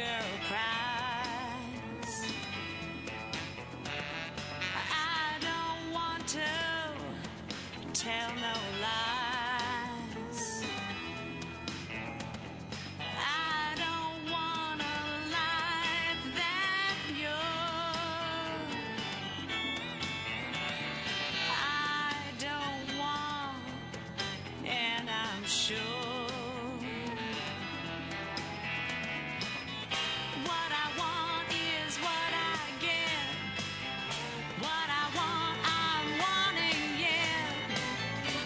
girl cries. I don't want to tell no lies. I don't want a life that pure. I don't want, and I'm sure. What I want is what I get. What I want, I'm wanting, yeah.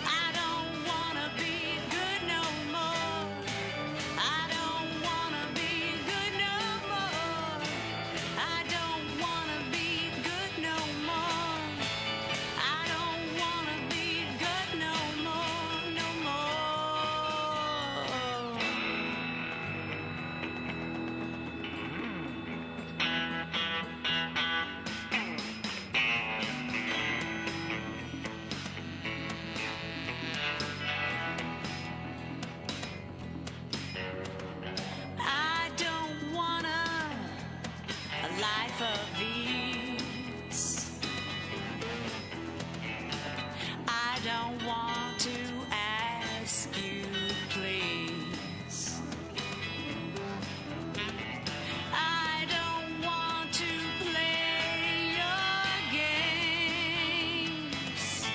I don't wanna be good no more. I don't wanna be good no more. I don't wanna be good no more. I don't wanna be good no more, no more. I don't want a life of ease. I don't want to ask you, please. I don't want to play your games.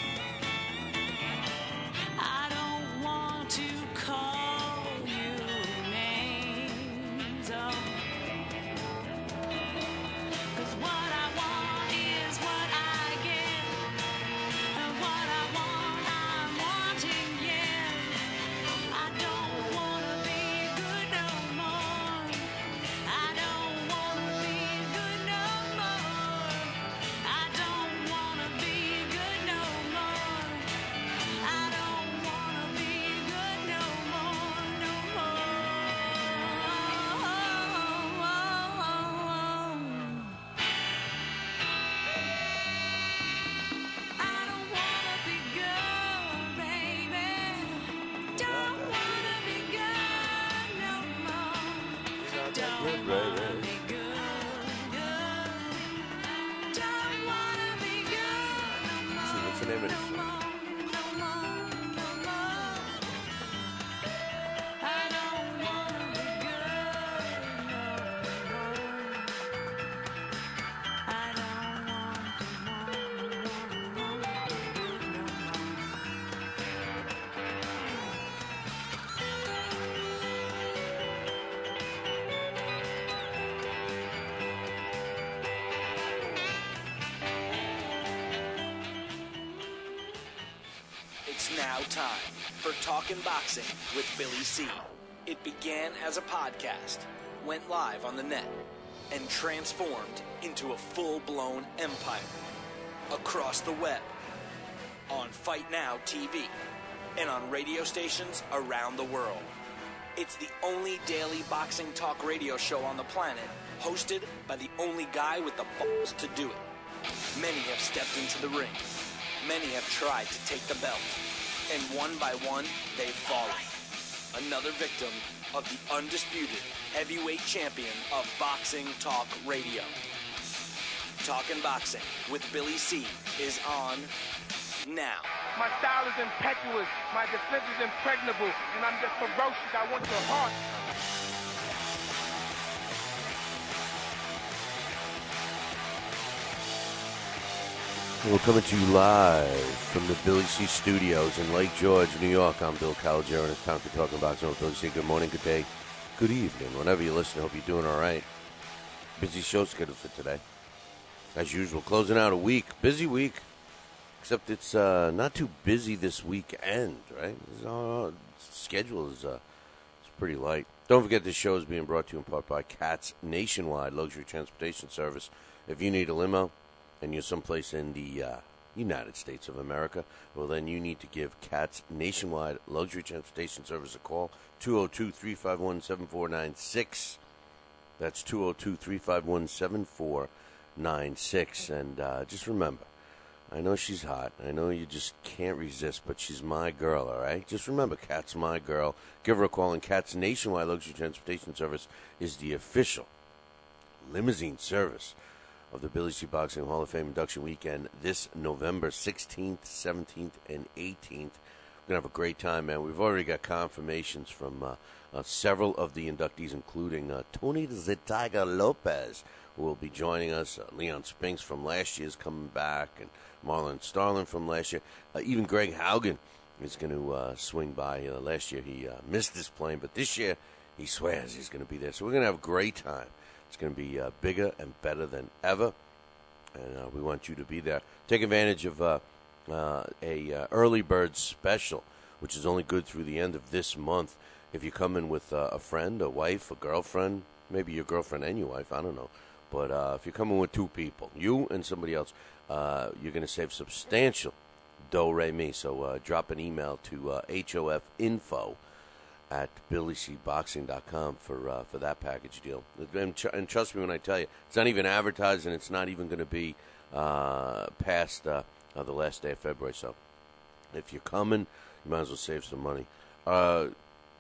I don't want to call you names. Oh. 'Cause what I want is what I get. And what I want, I'm wanting, yeah. I don't wanna be good no more. I don't wanna be good no more. I don't wanna be good no more. I don't wanna be good no more, no more. I don't wanna be good, baby. Don't wanna be good no more. Don't wanna be good. Don't wanna be good no more. What's the name of this song? No more, no more. I don't wanna be good no more. I don't wanna It's now time for Talkin' Boxing with Billy C. It began as a podcast, went live on the net, and transformed into a full-blown empire. Across the web, on Fight Now TV, and on radio stations around the world. It's the only daily boxing talk radio show on the planet, hosted by the only guy with the balls to do it. Many have stepped into the ring. Many have tried to take the belt. And one by one, they've fallen. Another victim of the undisputed heavyweight champion of boxing talk radio. Talkin' Boxing with Billy C is on now. My style is impetuous, my defense is impregnable, and I'm just ferocious. I want your heart. We're coming to you live from the Billy C Studios in Lake George, New York. I'm Bill Calogero, and it's time for Talking Boxing with Billy C. Good morning, good day, good evening. Whenever you listen, I hope you're doing all right. Busy show scheduled for today. As usual, closing out a week. Busy week. Except it's not too busy this weekend, right? Schedule is pretty light. Don't forget this show is being brought to you in part by Cat's Nationwide Luxury Transportation Service. If you need a limo and you're someplace in the United States of America, well, then you need to give Cat's Nationwide Luxury Transportation Service a call, 202-351-7496. That's 202-351-7496. And just remember, I know she's hot. I know you just can't resist, but she's my girl, all right? Just remember, Kat's my girl. Give her a call, and Kat's Nationwide Luxury Transportation Service is the official limousine service of the Billy C. Boxing Hall of Fame induction weekend this November 16th, 17th, and 18th. We're going to have a great time, man. We've already got confirmations from several of the inductees, including Tony the Tiger Lopez, who will be joining us. Leon Spinks from last year is coming back, and Marlon Starlin from last year. Even Greg Haugen is going to swing by. Last year he missed his plane, but this year he swears he's going to be there. So we're going to have a great time. It's going to be bigger and better than ever, and we want you to be there. Take advantage of a early bird special, which is only good through the end of this month. If you come in with a friend, a wife, a girlfriend, maybe your girlfriend and your wife, I don't know. But if you're coming with two people, you and somebody else, you're going to save substantial do-re-mi. So drop an email to hofinfo@billycboxing.com for that package deal. And trust me when I tell you, it's not even advertised, and it's not even going to be past the last day of February. So if you're coming, you might as well save some money.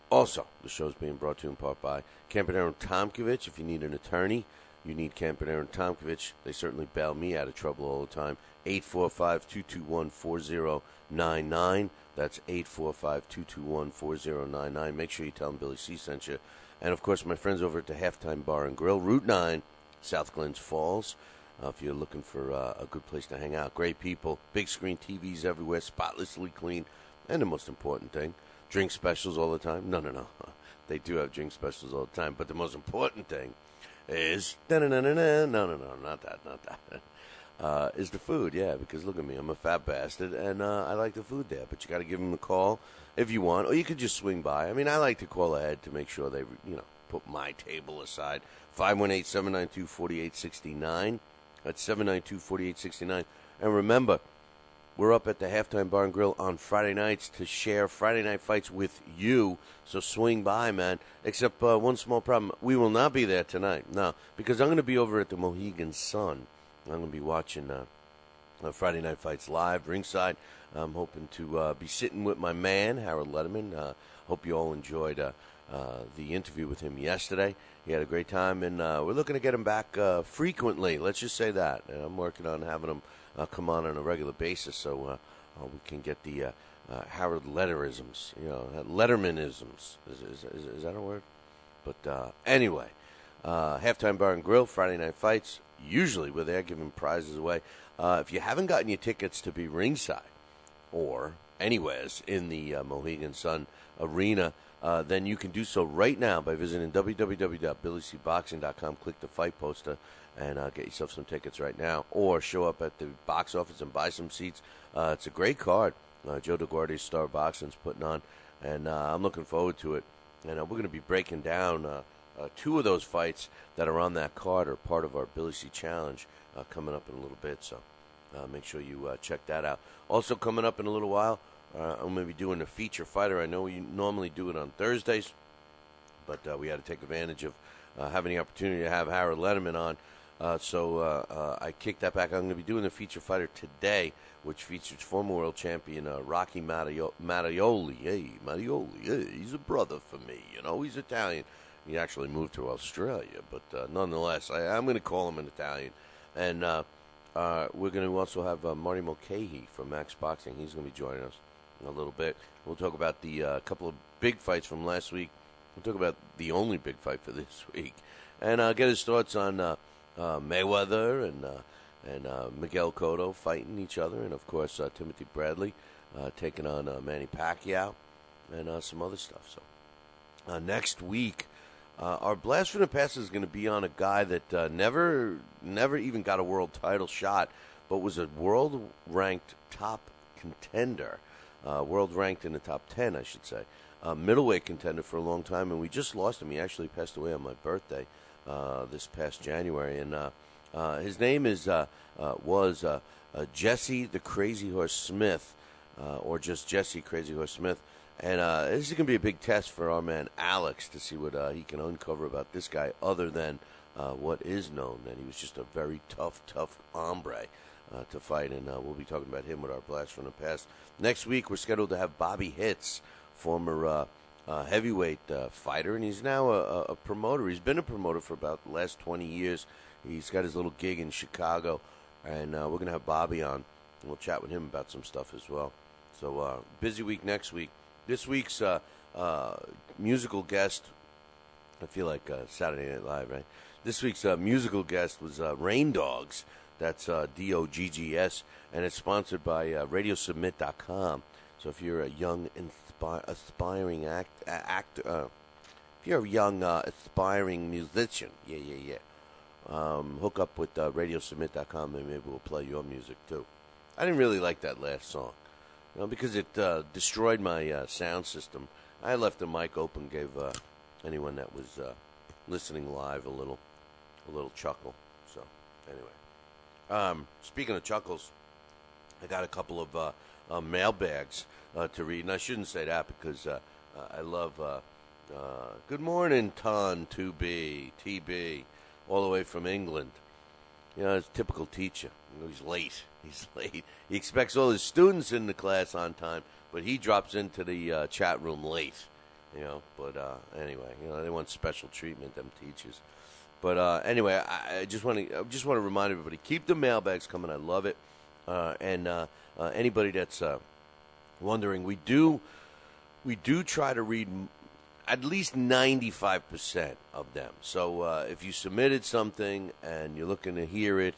Also, the show's being brought to you in part by Campanaro and Tomkovich. If you need an attorney, you need Campanaro and Tomkovich. They certainly bail me out of trouble all the time. 845-221-4099. That's 845-221-4099. Make sure you tell them Billy C sent you. And, of course, my friends over at the Halftime Bar and Grill, Route 9, South Glens Falls. If you're looking for a good place to hang out. Great people, big screen TVs everywhere, spotlessly clean, and the most important thing, drink specials all the time. No. They do have drink specials all the time, but the most important thing is, no, not that. Is the food, yeah, because look at me, I'm a fat bastard, and I like the food there, but you got to give them a call if you want, or you could just swing by. I mean, I like to call ahead to make sure they, put my table aside. 518-792-4869. That's 792-4869. And remember, we're up at the Halftime Bar and Grill on Friday nights to share Friday night fights with you. So swing by, man. Except one small problem. We will not be there tonight. No, because I'm going to be over at the Mohegan Sun. I'm going to be watching Friday night fights live, ringside. I'm hoping to be sitting with my man, Harold Letterman. Hope you all enjoyed the interview with him yesterday. He had a great time, and we're looking to get him back frequently. Let's just say that. And I'm working on having him come on a regular basis so we can get the Harold Letterisms, Lettermanisms. Is that a word? But anyway, Halftime Bar and Grill, Friday night fights. Usually we're there giving prizes away. If you haven't gotten your tickets to be ringside or anywheres in the Mohegan Sun Arena, then you can do so right now by visiting www.billycboxing.com. Click the fight poster and get yourself some tickets right now, or show up at the box office and buy some seats. It's a great card. Joe DeGuardi's Star Boxing's putting on, and I'm looking forward to it. And we're going to be breaking down two of those fights that are on that card are part of our Billy C Challenge coming up in a little bit. So make sure you check that out. Also coming up in a little while, I'm going to be doing a feature fighter. I know we normally do it on Thursdays, but we had to take advantage of having the opportunity to have Harold Letterman on. So I kicked that back. I'm going to be doing the feature fighter today, which features former world champion Rocky Mattoli. Hey, he's a brother for me. He's Italian. He actually moved to Australia, but nonetheless, I'm going to call him an Italian. And we're going to also have Marty Mulcahey from Max Boxing. He's going to be joining us in a little bit. We'll talk about the couple of big fights from last week. We'll talk about the only big fight for this week. And get his thoughts on Mayweather and Miguel Cotto fighting each other. And, of course, Timothy Bradley taking on Manny Pacquiao and some other stuff. So next week, our Blast from the Past is going to be on a guy that never even got a world title shot, but was a world-ranked top contender, world-ranked in the top 10, I should say, middleweight contender for a long time, and we just lost him. He actually passed away on my birthday this past January, and his name was Jesse the Crazy Horse Smith, or just Jesse Crazy Horse Smith. And this is going to be a big test for our man Alex to see what he can uncover about this guy other than what is known, that he was just a very tough hombre. to fight, and we'll be talking about him with our Blast from the Past. Next week, we're scheduled to have Bobby Hitz, former heavyweight fighter, and he's now a promoter. He's been a promoter for about the last 20 years. He's got his little gig in Chicago, and we're going to have Bobby on, and we'll chat with him about some stuff as well. So, busy week next week. This week's musical guest, I feel like Saturday Night Live, right? This week's musical guest was Rain Dogs. That's DOGGS, and it's sponsored by Radiosubmit.com. So if you're a young, aspiring actor, if you're a young, aspiring musician, hook up with Radiosubmit.com, and maybe we'll play your music too. I didn't really like that last song, because it destroyed my sound system. I left the mic open, gave anyone that was listening live a little chuckle. So anyway, speaking of chuckles, I got a couple of mailbags to read, and I shouldn't say that because I love. Good morning, Ton 2B TB, all the way from England. It's a typical teacher. He's late. He expects all his students in the class on time, but he drops into the chat room late. But anyway, they want special treatment, them teachers. But anyway, I just want to remind everybody, keep the mailbags coming. I love it. And anybody that's wondering, we do try to read at least 95% of them. So if you submitted something and you're looking to hear it,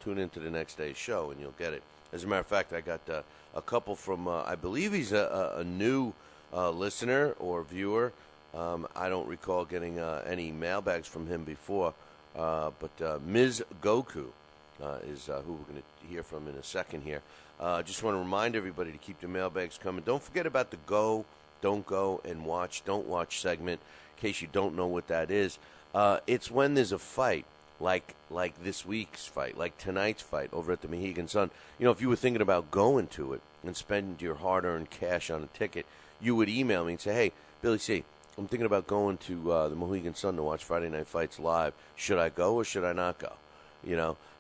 tune into the next day's show and you'll get it. As a matter of fact, I got a couple from, I believe he's a new listener or viewer. I don't recall getting any mailbags from him before, but Ms. Goku is who we're going to hear from in a second here. Just want to remind everybody to keep the mailbags coming. Don't forget about the Go, Don't Go, and Watch, Don't Watch segment, in case you don't know what that is. It's when there's a fight, like this week's fight, like tonight's fight over at the Mohegan Sun. If you were thinking about going to it and spend your hard-earned cash on a ticket, you would email me and say, hey, Billy C., I'm thinking about going to the Mohegan Sun to watch Friday Night Fights live. Should I go or should I not go?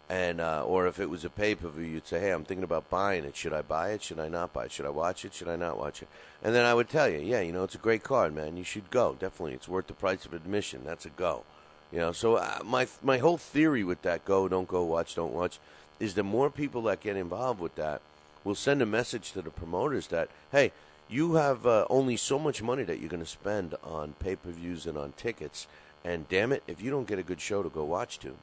And or if it was a pay-per-view, you'd say, hey, I'm thinking about buying it. Should I buy it? Should I not buy it? Should I watch it? Should I not watch it? And then I would tell you, it's a great card, man. You should go. Definitely. It's worth the price of admission. That's a go. So my whole theory with that Go, Don't Go, Watch, Don't Watch is the more people that get involved with that will send a message to the promoters that, hey, you have only so much money that you're going to spend on pay-per-views and on tickets. And damn it, if you don't get a good show to go watch, you're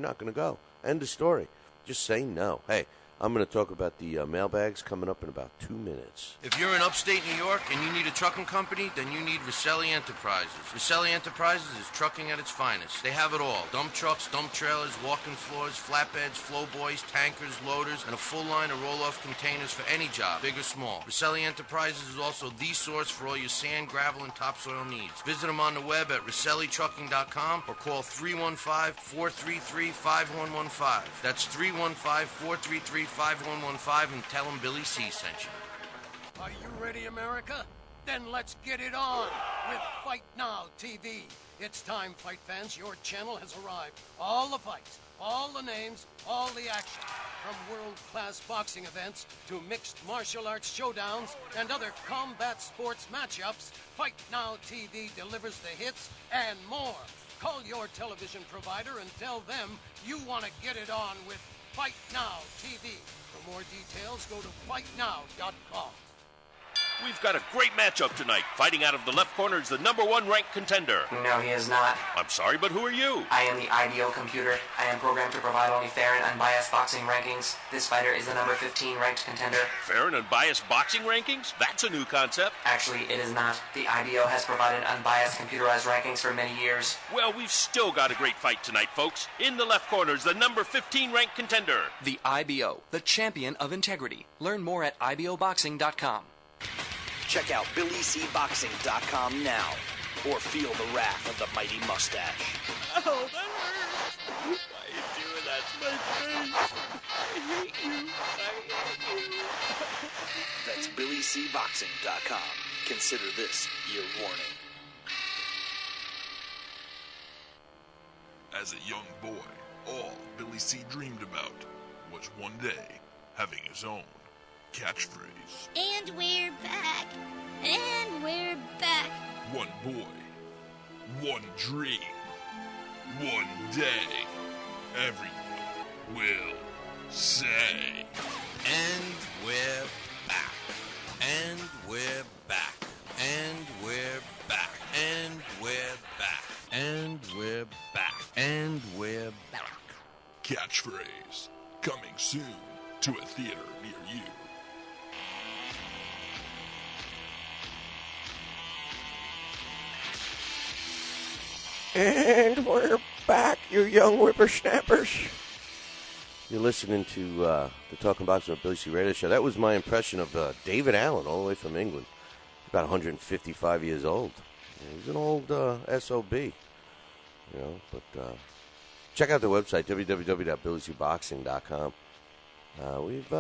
not going to go. End of story. Just say no. Hey, I'm going to talk about the mailbags coming up in about 2 minutes. If you're in upstate New York and you need a trucking company, then you need Roselli Enterprises. Roselli Enterprises is trucking at its finest. They have it all. Dump trucks, dump trailers, walk-in floors, flatbeds, flow boys, tankers, loaders, and a full line of roll-off containers for any job, big or small. Roselli Enterprises is also the source for all your sand, gravel, and topsoil needs. Visit them on the web at RoselliTrucking.com or call 315-433-5115. That's 315-433-5115 and tell them Billy C sent you. Are you ready, America? Then let's get it on with Fight Now TV. It's time, fight fans. Your channel has arrived. All the fights, all the names, all the action. From world-class boxing events to mixed martial arts showdowns and other combat sports matchups, Fight Now TV delivers the hits and more. Call your television provider and tell them you want to get it on with Fight Now TV. For more details, go to fightnow.com. We've got a great matchup tonight. Fighting out of the left corner is the #1 ranked contender. No, he is not. I'm sorry, but who are you? I am the IBO computer. I am programmed to provide only fair and unbiased boxing rankings. This fighter is the number 15 ranked contender. Fair and unbiased boxing rankings? That's a new concept. Actually, it is not. The IBO has provided unbiased computerized rankings for many years. Well, we've still got a great fight tonight, folks. In the left corner is the number 15 ranked contender. The IBO, the champion of integrity. Learn more at IBOboxing.com. Check out BillyCBoxing.com now, or feel the wrath of the mighty mustache. Oh, that hurts. Why are you doing that to my face? I hate you. That's BillyCBoxing.com. Consider this your warning. As a young boy, All Billy C. dreamed about was one day having his own catchphrase. And we're back. And we're back. One boy, one dream, one day. Everyone will say. And we're back. And we're back. And we're back. And we're back. And we're back. And we're back. Catchphrase coming soon to a theater near you. And we're back, you young whippersnappers. You're listening to the Talking Boxing with Billy C. Radio Show. That was my impression of David Allen, all the way from England. He's about 155 years old. He's an old SOB. You know, but check out the website, www.billycboxing.com. We've,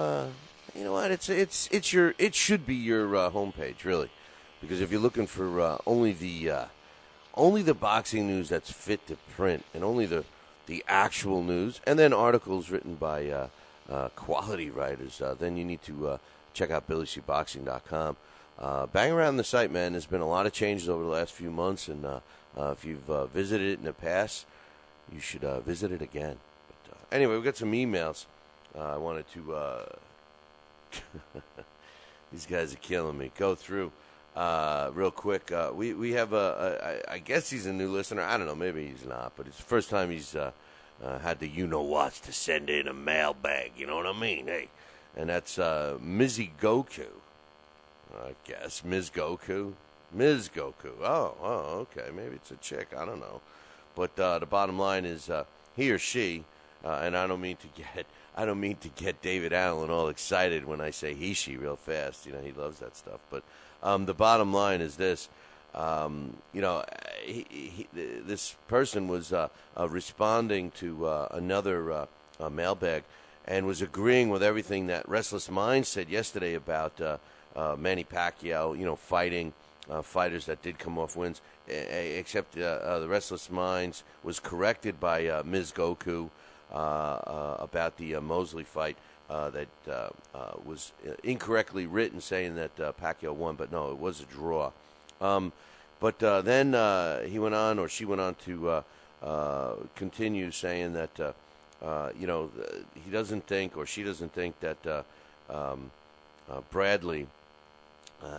you know what? It should be your homepage, really, because if you're looking for only the boxing news that's fit to print, and only the actual news, and then articles written by quality writers, then you need to check out BillyCBoxing.com. Bang around the site, man. There's been a lot of changes over the last few months, and if you've visited it in the past, you should visit it again. But, anyway, we've got some emails. I wanted to... these guys are killing me. Go through. Real quick, we have I guess he's a new listener. I don't know, maybe he's not, but it's the first time he's had the you-know-whats to send in a mailbag, you know what I mean? Hey, and that's Mizzy Goku, I guess. Ms. Goku? Ms. Goku. Oh, okay, maybe it's a chick, I don't know. But the bottom line is he or she, and I don't mean to get David Allen all excited when I say he, she real fast. You know, he loves that stuff, but the bottom line is this. You know, this person was responding to another mailbag and was agreeing with everything that Restless Minds said yesterday about Manny Pacquiao, you know, fighting fighters that did come off wins, except the Restless Minds was corrected by Ms. Goku about the Mosley fight. That was incorrectly written, saying that Pacquiao won, but no, it was a draw. But then he went on, or she went on to continue saying that, you know, he doesn't think, or she doesn't think that Bradley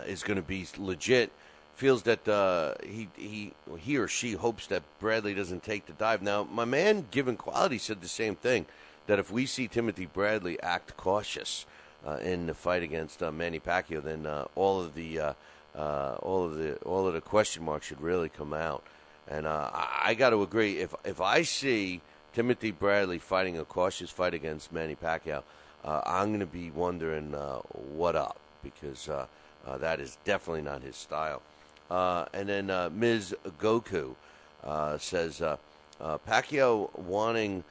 is going to be legit. Feels that he or she hopes that Bradley doesn't take the dive. Now, my man, Given Quality, said the same thing. That if we see Timothy Bradley act cautious in the fight against Manny Pacquiao, then all of the question marks should really come out. And I got to agree. If I see Timothy Bradley fighting a cautious fight against Manny Pacquiao, I'm going to be wondering what up, because that is definitely not his style. And then Ms. Goku says Pacquiao wanting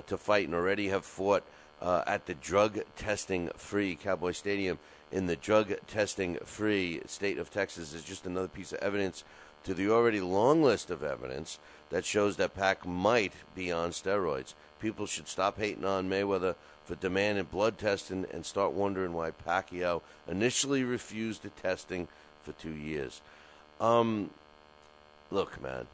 to fight and already have fought at the drug-testing-free Cowboy Stadium in the drug-testing-free state of Texas is just another piece of evidence to the already long list of evidence that shows that Pac might be on steroids. People should stop hating on Mayweather for demanding blood testing and start wondering why Pacquiao initially refused the testing for 2 years. Look, man.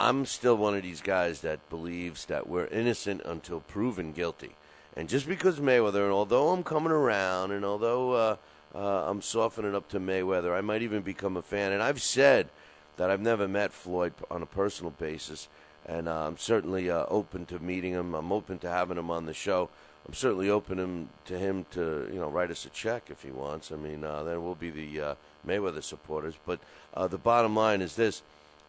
I'm still one of these guys that believes that we're innocent until proven guilty. And just because Mayweather, and although I'm coming around, and although I'm softening up to Mayweather, I might even become a fan. And I've said that I've never met Floyd on a personal basis, and I'm certainly open to meeting him. I'm open to having him on the show. I'm certainly open to him to, you know, write us a check if he wants. I mean, then we'll be the Mayweather supporters. But the bottom line is this.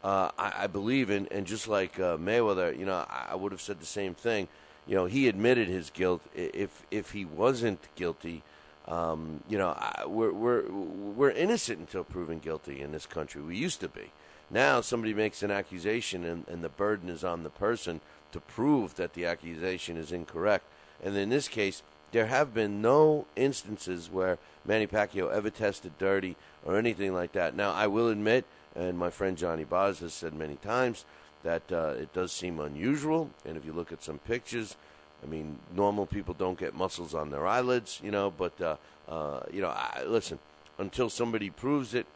I believe in, and just like Mayweather, you know, I would have said the same thing. You know, he admitted his guilt. If he wasn't guilty, you know, we're innocent until proven guilty in this country. We used to be. Now somebody makes an accusation, and the burden is on the person to prove that the accusation is incorrect. And in this case, there have been no instances where Manny Pacquiao ever tested dirty or anything like that. Now, I will admit, and my friend Johnny Boz has said many times, that it does seem unusual. And if you look at some pictures, I mean, normal people don't get muscles on their eyelids, but, listen, until somebody proves it,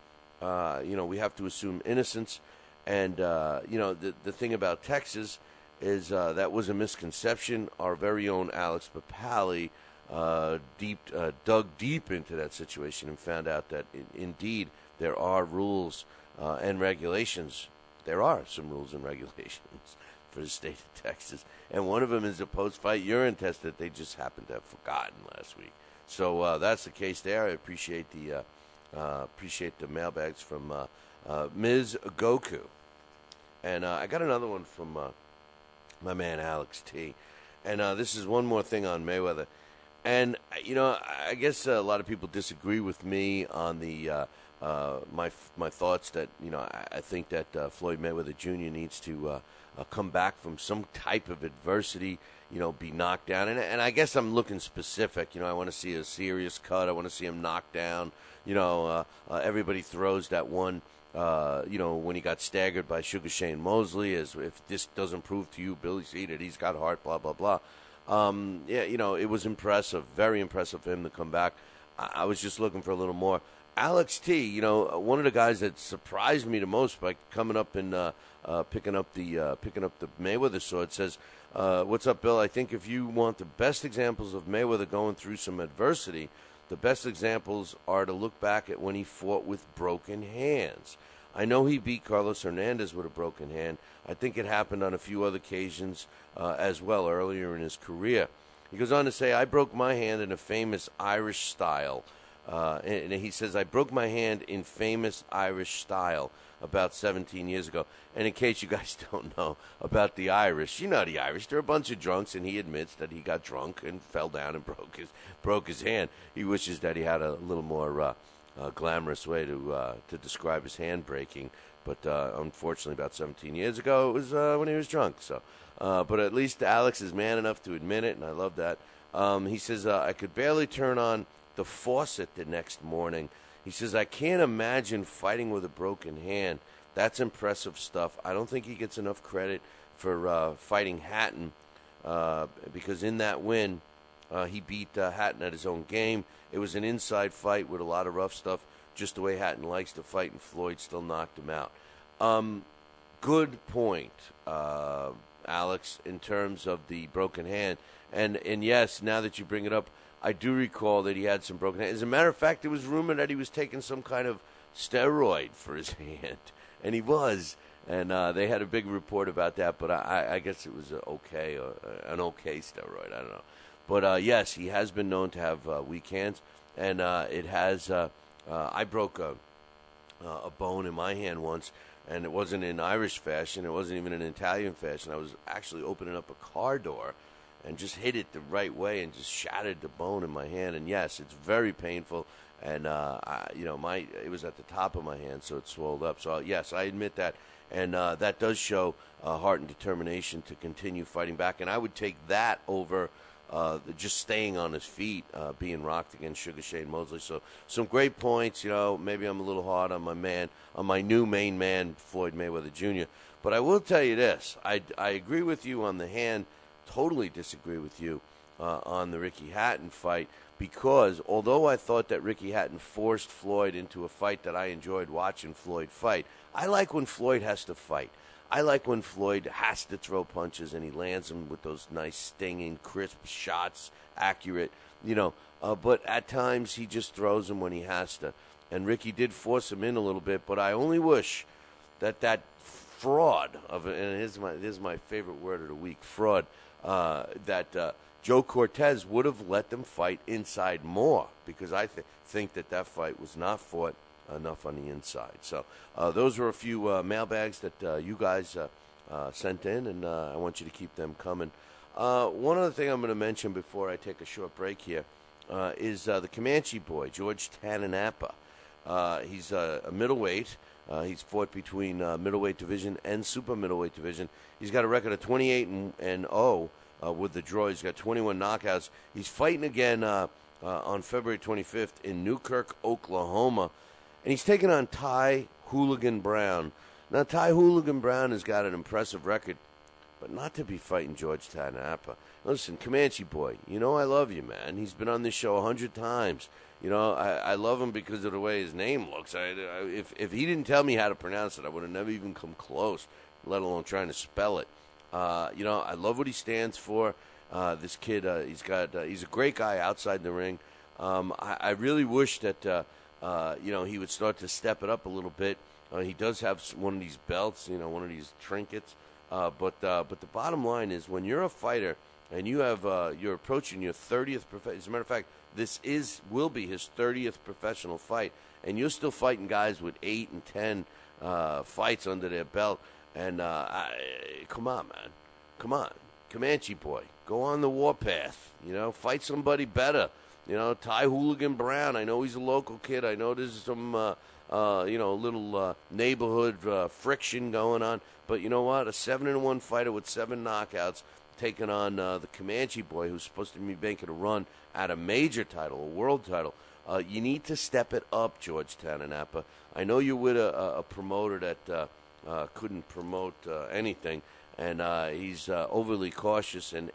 we have to assume innocence. And, the thing about Texas is that was a misconception. Our very own Alex Papali dug deep into that situation and found out that, indeed, there are rules and regulations. There are some rules and regulations for the state of Texas. And one of them is a post-fight urine test that they just happened to have forgotten last week. So that's the case there. I appreciate the mailbags from Ms. Goku. And I got another one from my man Alex T. And this is one more thing on Mayweather. And, I guess a lot of people disagree with me on the my thoughts that, I think that Floyd Mayweather Jr. needs to come back from some type of adversity, be knocked down. And I guess I'm looking specific. I want to see a serious cut. I want to see him knocked down. Everybody throws that one, when he got staggered by Sugar Shane Mosley, as if this doesn't prove to you, Billy C., that he's got heart, blah, blah, blah. It was impressive, very impressive for him to come back. I was just looking for a little more. Alex T., one of the guys that surprised me the most by coming up and picking up the Mayweather sword, says, "What's up, Bill? I think if you want the best examples of Mayweather going through some adversity, the best examples are to look back at when he fought with broken hands. I know he beat Carlos Hernandez with a broken hand. I think it happened on a few other occasions as well earlier in his career." He goes on to say, "I broke my hand in a famous Irish style." And he says, "I broke my hand in famous Irish style about 17 years ago." And in case you guys don't know about the Irish, the Irish, they're a bunch of drunks, and he admits that he got drunk and fell down and broke his hand. He wishes that he had a little more glamorous way to describe his hand breaking. But unfortunately, about 17 years ago, it was when he was drunk. So, but at least Alex is man enough to admit it, and I love that. He says, "I could barely turn on the faucet the next morning." He says, "I can't imagine fighting with a broken hand. That's impressive stuff. I don't think he gets enough credit for fighting Hatton because in that win, he beat Hatton at his own game. It was an inside fight with a lot of rough stuff, just the way Hatton likes to fight, and Floyd still knocked him out." Good point, Alex, in terms of the broken hand. And yes, now that you bring it up, I do recall that he had some broken hand. As a matter of fact, it was rumored that he was taking some kind of steroid for his hand, and he was. And they had a big report about that, but I guess it was an okay steroid. I don't know. But yes, he has been known to have weak hands, and it has. I broke a bone in my hand once, and it wasn't in Irish fashion. It wasn't even in Italian fashion. I was actually opening up a car door and just hit it the right way and just shattered the bone in my hand. And yes, it's very painful. And it was at the top of my hand, so it swelled up. So yes, I admit that, and that does show heart and determination to continue fighting back. And I would take that over just staying on his feet, being rocked against Sugar Shane Mosley. So some great points. Maybe I'm a little hard on my new main man, Floyd Mayweather Jr. But I will tell you this: I agree with you on the hand. Totally disagree with you on the Ricky Hatton fight, because although I thought that Ricky Hatton forced Floyd into a fight that I enjoyed watching Floyd fight, I like when Floyd has to fight. I like when Floyd has to throw punches and he lands them with those nice stinging, crisp shots, accurate, but at times he just throws them when he has to. And Ricky did force him in a little bit, but I only wish that fraud of, and here's my favorite word of the week, fraud, that Joe Cortez would have let them fight inside more, because I think that fight was not fought enough on the inside. So those were a few mailbags that you guys sent in, and I want you to keep them coming. One other thing I'm going to mention before I take a short break here is the Comanche boy, George Tananapa. He's a middleweight. He's fought between middleweight division and super middleweight division. He's got a record of 28-0 with the draw. He's got 21 knockouts. He's fighting again on February 25th in Newkirk, Oklahoma. And he's taking on Ty Hooligan Brown. Now, Ty Hooligan Brown has got an impressive record, but not to be fighting George Tanapa. Listen, Comanche boy, you know I love you, man. He's been on this show 100 times. You know, I love him because of the way his name looks. If he didn't tell me how to pronounce it, I would have never even come close, let alone trying to spell it. You know, I love what he stands for. This kid, he's a great guy outside the ring. I really wish that, you know, he would start to step it up a little bit. He does have one of these belts, you know, one of these trinkets. But the bottom line is, when you're a fighter and you're approaching your 30th as a matter of fact, this will be his 30th professional fight, and you're still fighting guys with 8 and 10 fights under their belt. And come on, man, come on, Comanche boy, go on the warpath. You know, fight somebody better. You know, Ty Hooligan Brown. I know he's a local kid. I know there's some you know, little neighborhood friction going on. But you know what? A 7-1 fighter with 7 knockouts taking on the Comanche boy, who's supposed to be making a run at a major title, a world title. You need to step it up, George Tanapa. I know you're with a promoter that couldn't promote anything, and he's overly cautious, and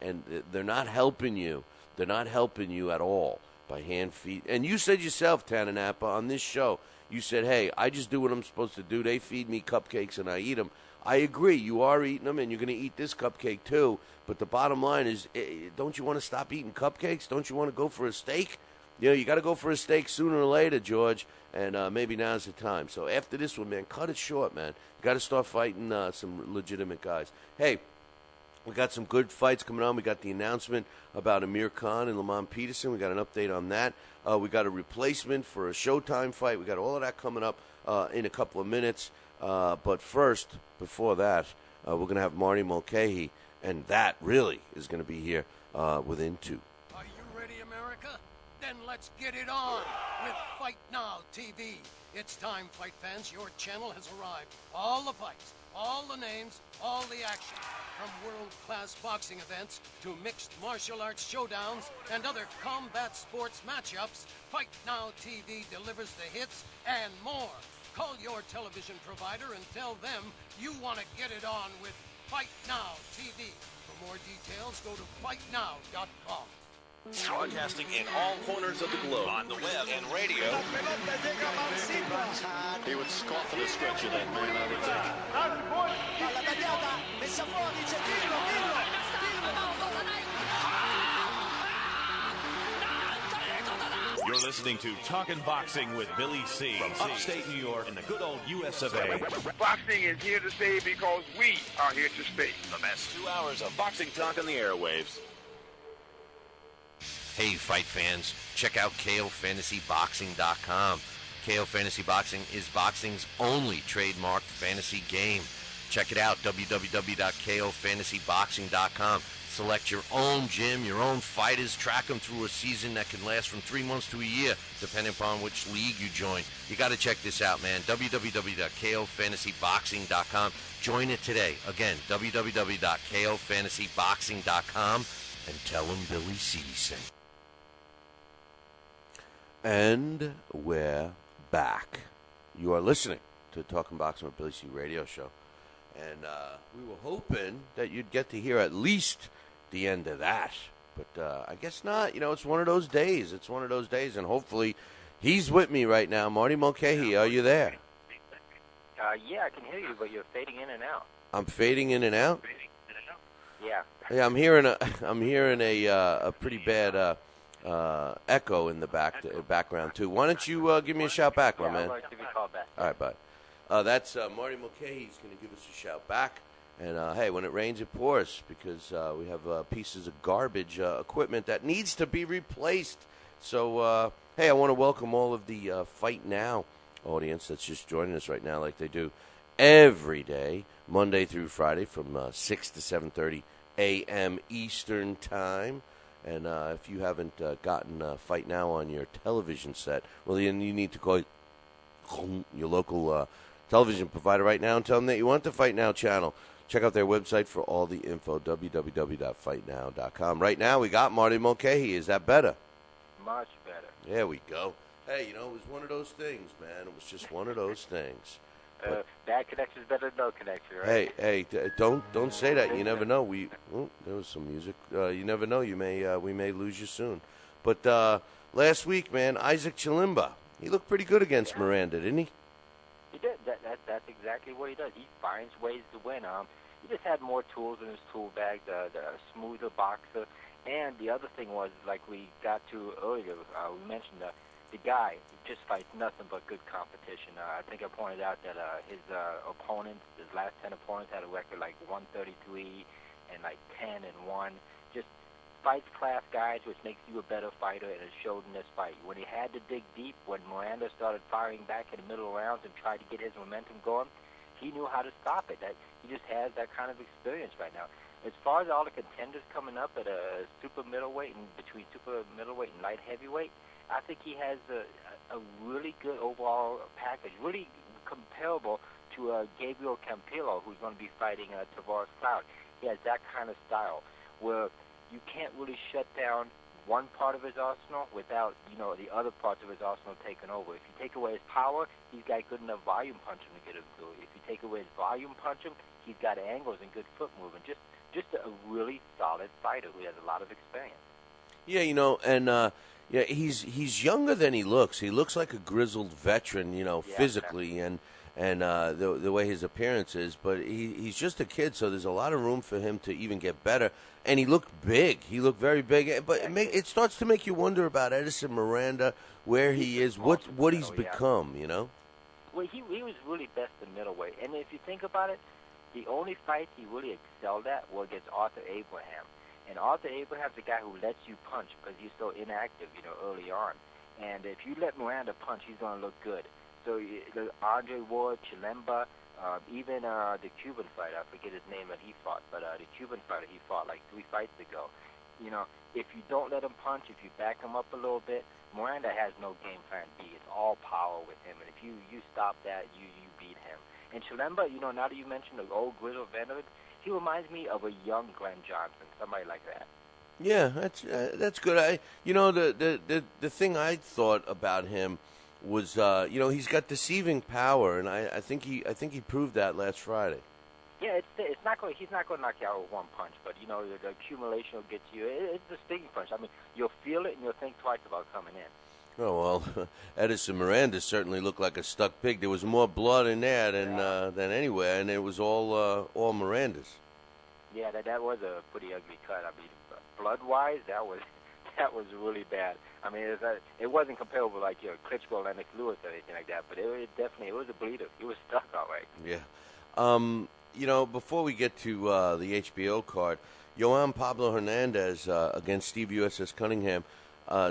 they're not helping you. They're not helping you at all by hand, feed. And you said yourself, Tanapa, on this show, you said, hey, I just do what I'm supposed to do. They feed me cupcakes and I eat them. I agree. You are eating them, and you're going to eat this cupcake too. But the bottom line is, don't you want to stop eating cupcakes? Don't you want to go for a steak? You know, you got to go for a steak sooner or later, George, and maybe now's the time. So after this one, man, cut it short, man. You got to start fighting some legitimate guys. Hey, we got some good fights coming on. We got the announcement about Amir Khan and Lamont Peterson. We got an update on that. We got a replacement for a Showtime fight. We got all of that coming up in a couple of minutes. But first, before that, we're going to have Marty Mulcahey, and that really is going to be here within 2. Are you ready, America? Then let's get it on with Fight Now TV. It's time, fight fans. Your channel has arrived. All the fights, all the names, all the action. From world-class boxing events to mixed martial arts showdowns and other combat sports matchups, Fight Now TV delivers the hits and more. Call your television provider and tell them you want to get it on with Fight Now TV. For more details, go to fightnow.com. Broadcasting in all corners of the globe, on the web and radio. He would scoff at the stretch of that man, I would think. You're listening to Talkin' Boxing with Billy C. From upstate New York in the good old US of A. Boxing is here to stay because we are here to stay. The best 2 hours of boxing talk on the airwaves. Hey, fight fans, check out KOFantasyBoxing.com. KO Fantasy Boxing is boxing's only trademarked fantasy game. Check it out, www.KOFantasyBoxing.com. Select your own gym, your own fighters, track them through a season that can last from 3 months to a year, depending upon which league you join. You got to check this out, man, www.KOFantasyBoxing.com. Join it today. Again, www.KOFantasyBoxing.com, and tell them Billy C sent. And we're back. You are listening to Talking Boxing with Billy C radio show. And we were hoping that you'd get to hear at least the end of that. But I guess not. You know, it's one of those days. It's one of those days. And hopefully he's with me right now. Marty Mulcahey, are you there? Yeah, I can hear you, but you're fading in and out. I'm fading in and out? Yeah. Yeah, I'm hearing a pretty bad echo in the background too. Why don't you give me a shout back, my man? I'll give you a call back. All right, bud. That's Marty Mulcahey. He's going to give us a shout back. And hey, when it rains, it pours, because we have pieces of garbage equipment that needs to be replaced. So hey, I want to welcome all of the Fight Now audience that's just joining us right now, like they do every day, Monday through Friday, from 6 to 7:30 a.m. Eastern Time. And if you haven't gotten Fight Now on your television set, well, then you need to call your local television provider right now and tell them that you want the Fight Now channel. Check out their website for all the info, www.fightnow.com. Right now, we got Marty Mulcahey. Is that better? Much better. There we go. Hey, you know, it was one of those things, man. It was just one of those things. Bad connection is better than no connection, right? Hey, don't say that. You never know. There was some music. You never know. We may lose you soon. But last week, man, Isaac Chilimba, he looked pretty good against Miranda, didn't he? He did. That's exactly what he does. He finds ways to win. He just had more tools in his tool bag, the smoother boxer. And the other thing was, like we got to earlier, we mentioned the guy just fights nothing but good competition. I think I pointed out that his opponents, his last 10 opponents, had a record like 133 and like 10-1. Just fights class guys, which makes you a better fighter, and it showed in this fight. When he had to dig deep, when Miranda started firing back in the middle rounds and tried to get his momentum going, he knew how to stop it. He just has that kind of experience right now. As far as all the contenders coming up at a super middleweight and between super middleweight and light heavyweight, I think he has a really good overall package, really comparable to Gabriel Campillo, who's going to be fighting Tavares Cloud. He has that kind of style where you can't really shut down one part of his arsenal without, the other parts of his arsenal taking over. If you take away his power, he's got good enough volume punching to get him through. If you take away his volume punching, he's got angles and good foot movement. Just a really solid fighter who has a lot of experience. Yeah, he's younger than he looks. He looks like a grizzled veteran, physically and the way his appearance is. But he's just a kid, so there's a lot of room for him to even get better. And he looked big. He looked very big. But it starts to make you wonder about Edison Miranda, where he is, what he's become, Well, he was really best in middleweight. And if you think about it, the only fights he really excelled at were against Arthur Abraham. And Arthur Abraham's a guy who lets you punch because he's so inactive, early on. And if you let Miranda punch, he's going to look good. So Andre Ward, Chilemba, even the Cuban fighter, I forget his name that he fought, but the Cuban fighter he fought like 3 fights ago. If you don't let him punch, if you back him up a little bit, Miranda has no game plan B. It's all power with him. And if you stop that, you beat him. And Chilemba, now that you mentioned the old grizzled veteran, he reminds me of a young Glenn Johnson, somebody like that. Yeah, that's good. The thing I thought about him was, he's got deceiving power, and I think he proved that last Friday. Yeah, it's not going. He's not going to knock you out with one punch, but the accumulation will get to you. It's a stinging punch. I mean, you'll feel it and you'll think twice about coming in. Oh, well, Edison Miranda certainly looked like a stuck pig. There was more blood in there than anywhere, and it was all Miranda's. Yeah, that was a pretty ugly cut. I mean, blood-wise, that was really bad. I mean, it wasn't comparable like Klitschko, Lennox Lewis, or anything like that, but it was a bleeder. He was stuck all right. Yeah. Before we get to the HBO card, Joan Pablo Hernandez against Steve USS Cunningham.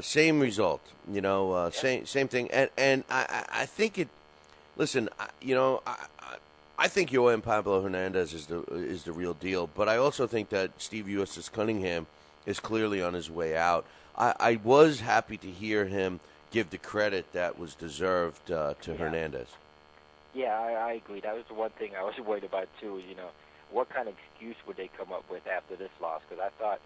Same result, same thing, and I think it. Listen, I think Joan Pablo Hernandez is the real deal, but I also think that Steve Eustace Cunningham is clearly on his way out. I was happy to hear him give the credit that was deserved to Hernandez. Yeah, I agree. That was the one thing I was worried about too. What kind of excuse would they come up with after this loss? Because I thought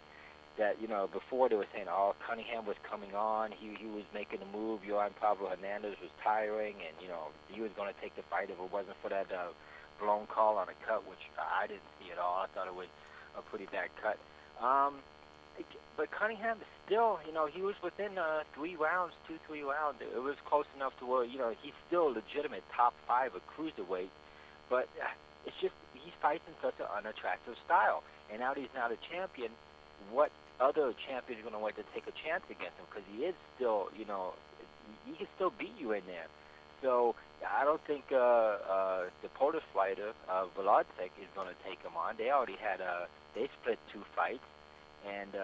that, before they were saying, Cunningham was coming on, he was making a move, Joan Pablo Hernandez was tiring, and, he was going to take the fight if it wasn't for that blown call on a cut, which I didn't see at all. I thought it was a pretty bad cut. But Cunningham still, he was within 3 rounds, 2-3 rounds. It was close enough to where, he's still a legitimate top 5 of cruiserweight, but it's just he's fighting such an unattractive style. And now that he's not a champion, what other champion is going to want to take a chance against him? Because he is still, he can still beat you in there. So I don't think the Polish fighter, Volodcek, is going to take him on. They already had they split 2 fights, and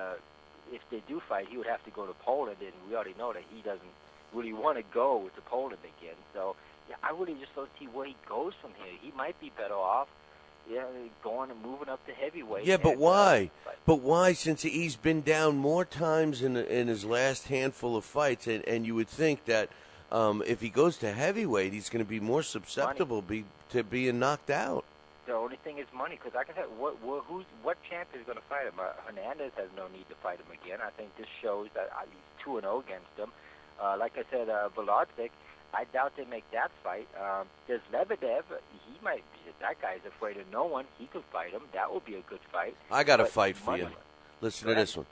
if they do fight, he would have to go to Poland, and we already know that he doesn't really want to go to Poland again. So I really just don't see where he goes from here. He might be better off going and moving up to heavyweight. Yeah, but why? But why? Since he's been down more times in his last handful of fights, and you would think that if he goes to heavyweight, he's going to be more susceptible to being knocked out. The only thing is money, because like I said, what champion is going to fight him? Hernandez has no need to fight him again. I think this shows that he's 2-0 against him. Like I said, Volodcek, I doubt they make that fight. There's Lebedev. That guy's afraid of no one. He could fight him. That would be a good fight. I got a But fight for money- you. Listen to this one.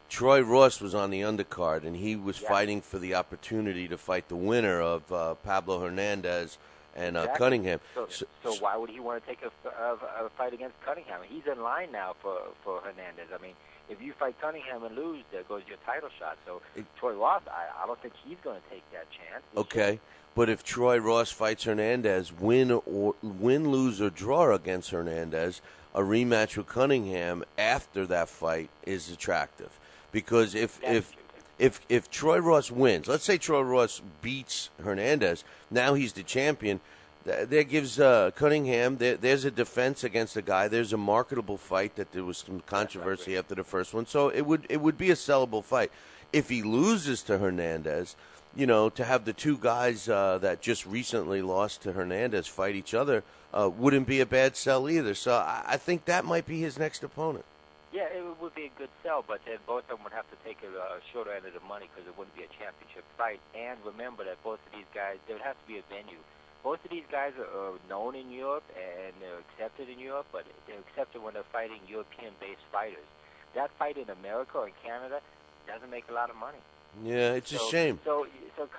Troy Ross was on the undercard, and he was fighting for the opportunity to fight the winner of Pablo Hernandez and Exactly. Cunningham. So why would he want to take a fight against Cunningham? He's in line now for Hernandez. I mean, if you fight Cunningham and lose, there goes your title shot. So Troy Ross, I don't think he's going to take that chance. Okay, but if Troy Ross fights Hernandez, win, lose, or draw against Hernandez, a rematch with Cunningham after that fight is attractive. Because if Troy Ross wins, let's say Troy Ross beats Hernandez, now he's the champion. That gives Cunningham, there's a defense against the guy. There's a marketable fight that there was some controversy after the first one. So it would be a sellable fight. If he loses to Hernandez, to have the two guys that just recently lost to Hernandez fight each other wouldn't be a bad sell either. So I think that might be his next opponent. Yeah, it would be a good sell, but then both of them would have to take a shorter end of the money because it wouldn't be a championship fight. And remember that both of these guys, there would have to be a venue. Both of these guys are known in Europe and they're accepted in Europe, but they're accepted when they're fighting European-based fighters. That fight in America or in Canada doesn't make a lot of money. Yeah, it's a shame. So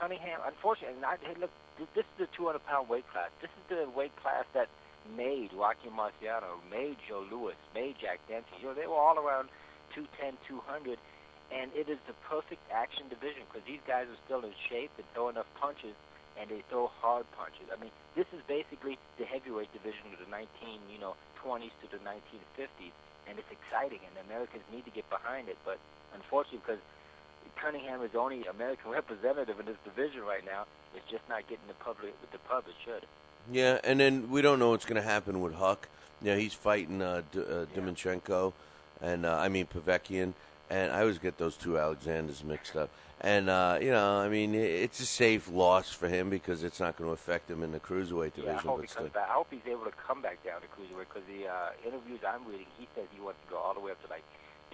Cunningham, unfortunately, look, this is the 200-pound weight class. This is the weight class that made Rocky Marciano, made Joe Louis, made Jack Dempsey. They were all around 210, 200, and it is the perfect action division because these guys are still in shape and throw enough punches, and they throw hard punches. I mean, this is basically the heavyweight division of the 1920s to the 1950s, and it's exciting, and the Americans need to get behind it. But unfortunately, because Cunningham is the only American representative in this division right now, it's just not getting the pub it should. Yeah, and then we don't know what's going to happen with Huck. He's fighting Dimitrenko, and Povetkian, and I always get those two Alexanders mixed up. And, it's a safe loss for him because it's not going to affect him in the cruiserweight division. I hope he comes back. I hope he's able to come back down to cruiserweight because the interviews I'm reading, he says he wants to go all the way up to like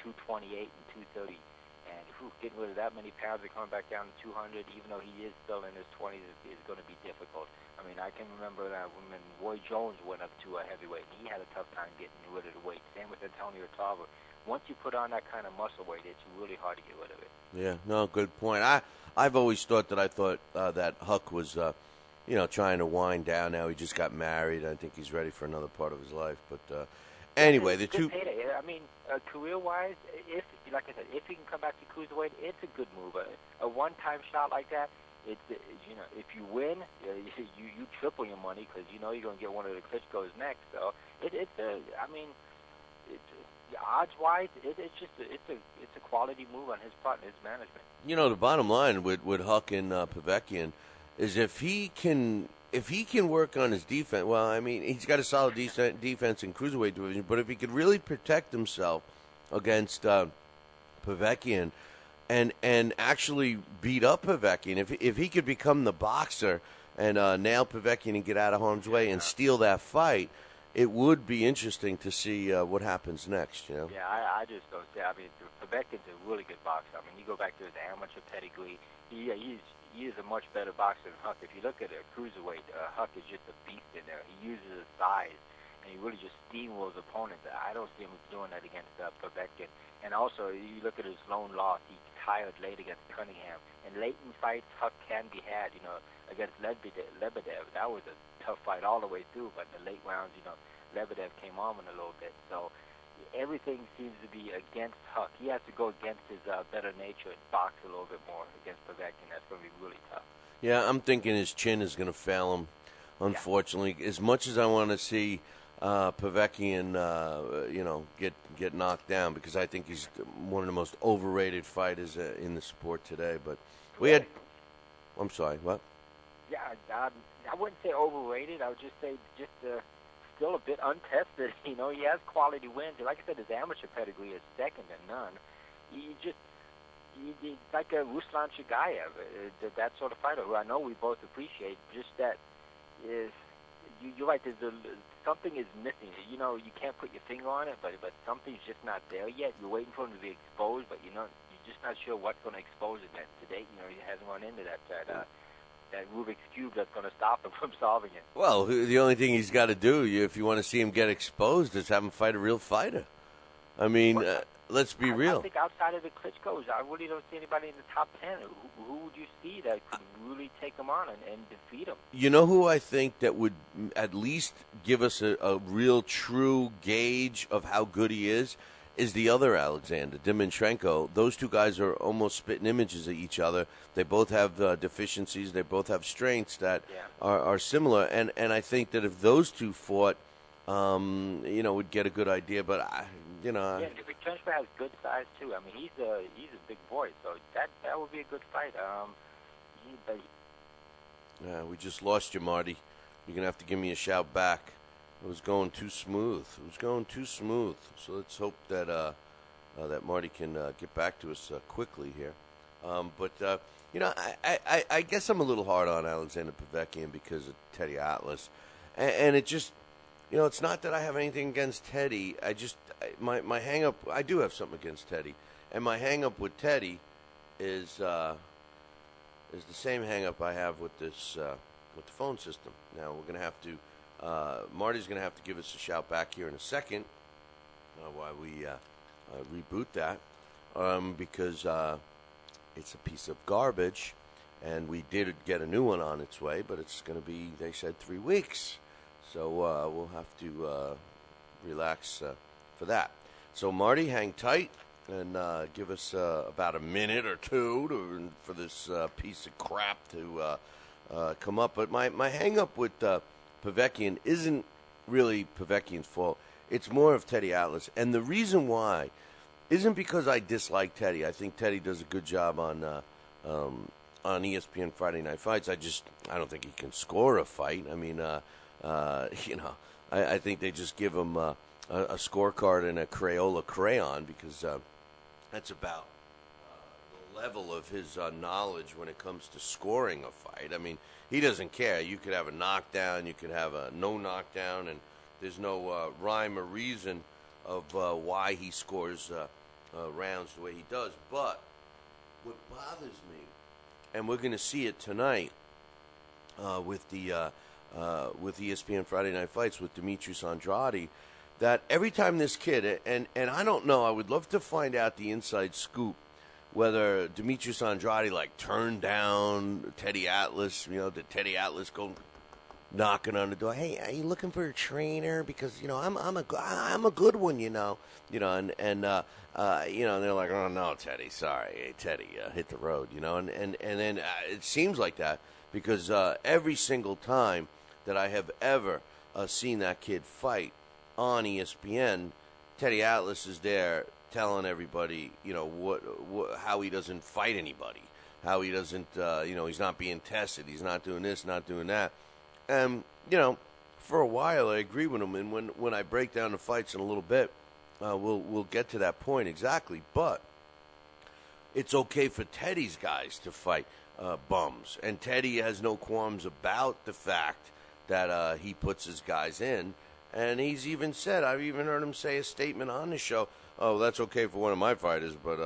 228 and 230. And getting rid of that many pounds and coming back down to 200, even though he is still in his 20s, is going to be difficult. I mean, I can remember when Roy Jones went up to a heavyweight, and he had a tough time getting rid of the weight. Same with Antonio Tarver. Once you put on that kind of muscle weight, it's really hard to get rid of it. Yeah, no, good point. I've always thought that Huck was, trying to wind down. Now he just got married. I think he's ready for another part of his life. But anyway, the two. Payday. I mean, career-wise, like I said, if he can come back to cruiserweight, it's a good move. A one-time shot like that, it's if you win, you triple your money because you're going to get one of the Klitschko's next. So odds-wise, it's a quality move on his part and his management. The bottom line with Huck and Povetkian is if he can work on his defense. Well, I mean, he's got a solid defense in cruiserweight division, but if he could really protect himself against Povetkian and actually beat up Povetkian, if he could become the boxer and nail Povetkian and get out of harm's way and steal that fight, it would be interesting to see what happens next. Yeah, I just don't say. I mean, Povetkin's a really good boxer. I mean, you go back to his amateur pedigree. He is a much better boxer than Huck. If you look at a cruiserweight, Huck is just a beast in there. He uses his size, and he really just steamrolls opponents. I don't see him doing that against Povetkin. And also, you look at his lone loss. He tired late against Cunningham. And late in fights, Huck can be had. Against Lebedev, that was a tough fight all the way through. But in the late rounds, Lebedev came on a little bit. So everything seems to be against Huck. He has to go against his better nature and box a little bit more against Povetkin. That's going to be really tough. Yeah, I'm thinking his chin is going to fail him, unfortunately. Yeah. As much as I want to see Povetkian, get knocked down, because I think he's one of the most overrated fighters in the sport today. But we had... I'm sorry, what? Yeah, I wouldn't say overrated. I would just say still a bit untested. He has quality wins. Like I said, his amateur pedigree is second to none. He's like a Ruslan Chagayev, that sort of fighter who I know we both appreciate. Just that is, you're right. Something is missing. You can't put your finger on it, but something's just not there yet. You're waiting for him to be exposed, but you're just not sure what's going to expose it. To date, he hasn't run into that Rubik's Cube that's going to stop him from solving it. Well, the only thing he's got to do, if you want to see him get exposed, is have him fight a real fighter. I mean, let's be real. I think outside of the Klitschko's, I really don't see anybody in the top 10. Who would you see that could really take him on and defeat him? You know who I think that would at least give us a real, true gauge of how good he is the other Alexander, Dimitrenko. Those two guys are almost spitting images of each other. They both have deficiencies. They both have strengths that are similar. And I think that if those two fought, we'd get a good idea. But, Yeah, Dimitrenko has good size, too. I mean, he's a big boy, so that would be a good fight. Yeah, we just lost you, Marty. You're going to have to give me a shout back. It was going too smooth. So let's hope that that Marty can get back to us quickly here. I guess I'm a little hard on Alexander Povetkin because of Teddy Atlas. And it just, it's not that I have anything against Teddy. My hang-up, I do have something against Teddy. And my hang-up with Teddy is the same hang-up I have with this with the phone system. Now, we're going to have to Marty's going to have to give us a shout back here in a second while we reboot that because it's a piece of garbage, and we did get a new one on its way, but it's going to be, they said, 3 weeks. So we'll have to relax for that. So, Marty, hang tight and give us about a minute or two for this piece of crap to come up. But my hang-up with Povetkin isn't really Povetkin's fault. It's more of Teddy Atlas. And the reason why isn't because I dislike Teddy. I think Teddy does a good job on ESPN Friday Night Fights. I don't think he can score a fight. I mean, I think they just give him a scorecard and a Crayola crayon because that's about the level of his knowledge when it comes to scoring a fight. I mean, he doesn't care. You could have a knockdown, you could have a no knockdown, and there's no rhyme or reason of why he scores rounds the way he does. But what bothers me, and we're going to see it tonight with ESPN Friday Night Fights with Demetrius Andrade, that every time this kid, and I don't know, I would love to find out the inside scoop, whether Demetrius Andrade turned down Teddy Atlas, did Teddy Atlas go knocking on the door? Hey, are you looking for a trainer? Because I'm a good one, and they're like, oh no, Teddy, sorry, hey, Teddy, hit the road, and then it seems like that because every single time that I have ever seen that kid fight on ESPN, Teddy Atlas is there telling everybody, how he doesn't fight anybody, how he doesn't, he's not being tested, he's not doing this, not doing that. And, for a while I agree with him, and when I break down the fights in a little bit, we'll get to that point exactly. But it's okay for Teddy's guys to fight bums, and Teddy has no qualms about the fact that he puts his guys in. And he's even said, I've even heard him say a statement on the show, oh, that's okay for one of my fighters, but,